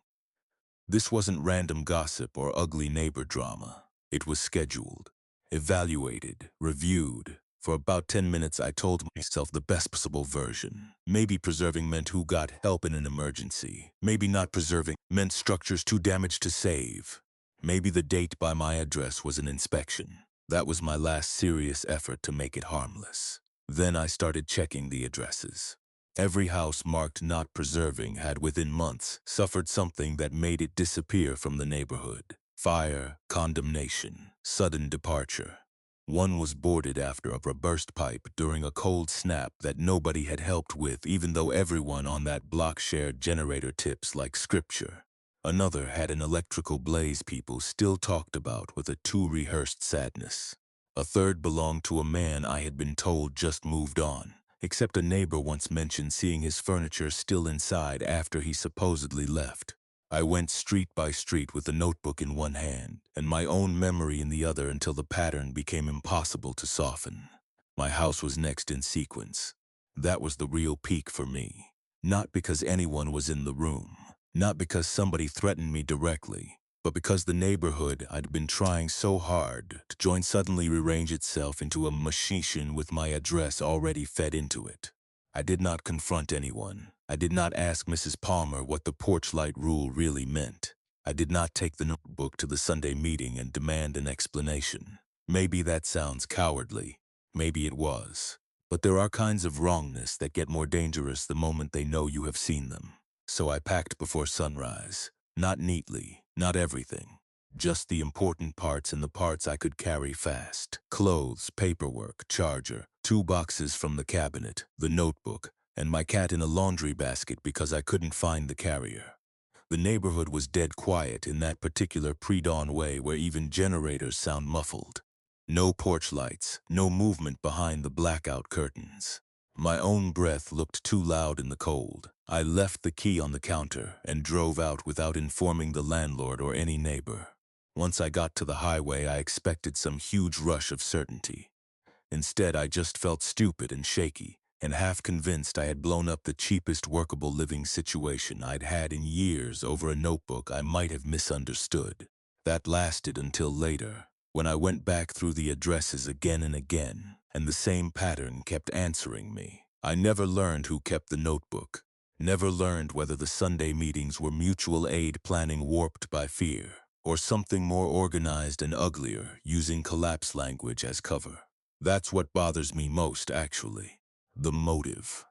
This wasn't random gossip or ugly neighbor drama. It was scheduled, evaluated, reviewed. For about 10 minutes, I told myself the best possible version. Maybe preserving meant who got help in an emergency. Maybe not preserving meant structures too damaged to save. Maybe the date by my address was an inspection. That was my last serious effort to make it harmless. Then I started checking the addresses. Every house marked not preserving had within months suffered something that made it disappear from the neighborhood. Fire, condemnation, sudden departure. One was boarded after a burst pipe during a cold snap that nobody had helped with, even though everyone on that block shared generator tips like scripture. Another had an electrical blaze people still talked about with a too-rehearsed sadness. A third belonged to a man I had been told just moved on, except a neighbor once mentioned seeing his furniture still inside after he supposedly left. I went street by street with the notebook in one hand and my own memory in the other until the pattern became impossible to soften. My house was next in sequence. That was the real peak for me. Not because anyone was in the room, not because somebody threatened me directly, but because the neighborhood I'd been trying so hard to join suddenly rearranged itself into a machine with my address already fed into it. I did not confront anyone. I did not ask Mrs. Palmer what the porch light rule really meant. I did not take the notebook to the Sunday meeting and demand an explanation. Maybe that sounds cowardly. Maybe it was. But there are kinds of wrongness that get more dangerous the moment they know you have seen them. So I packed before sunrise. Not neatly, not everything. Just the important parts and the parts I could carry fast. Clothes, paperwork, charger, 2 boxes from the cabinet, the notebook, and my cat in a laundry basket because I couldn't find the carrier. The neighborhood was dead quiet in that particular pre-dawn way where even generators sound muffled. No porch lights, no movement behind the blackout curtains. My own breath looked too loud in the cold. I left the key on the counter and drove out without informing the landlord or any neighbor. Once I got to the highway, I expected some huge rush of certainty. Instead, I just felt stupid and shaky, and half convinced I had blown up the cheapest workable living situation I'd had in years over a notebook I might have misunderstood. That lasted until later, when I went back through the addresses again and again, and the same pattern kept answering me. I never learned who kept the notebook, never learned whether the Sunday meetings were mutual aid planning warped by fear, or something more organized and uglier, using collapse language as cover. That's what bothers me most, actually. The motive.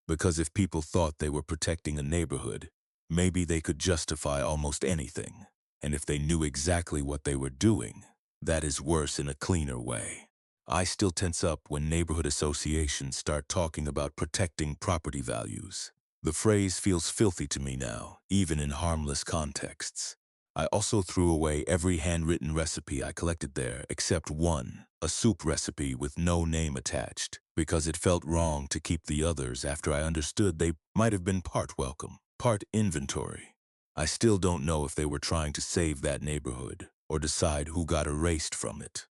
Because if people thought they were protecting a neighborhood, maybe they could justify almost anything. And if they knew exactly what they were doing, that is worse in a cleaner way. I still tense up when neighborhood associations start talking about protecting property values. The phrase feels filthy to me now, even in harmless contexts. I also threw away every handwritten recipe I collected there except one, a soup recipe with no name attached, because it felt wrong to keep the others after I understood they might have been part welcome, part inventory. I still don't know if they were trying to save that neighborhood or decide who got erased from it.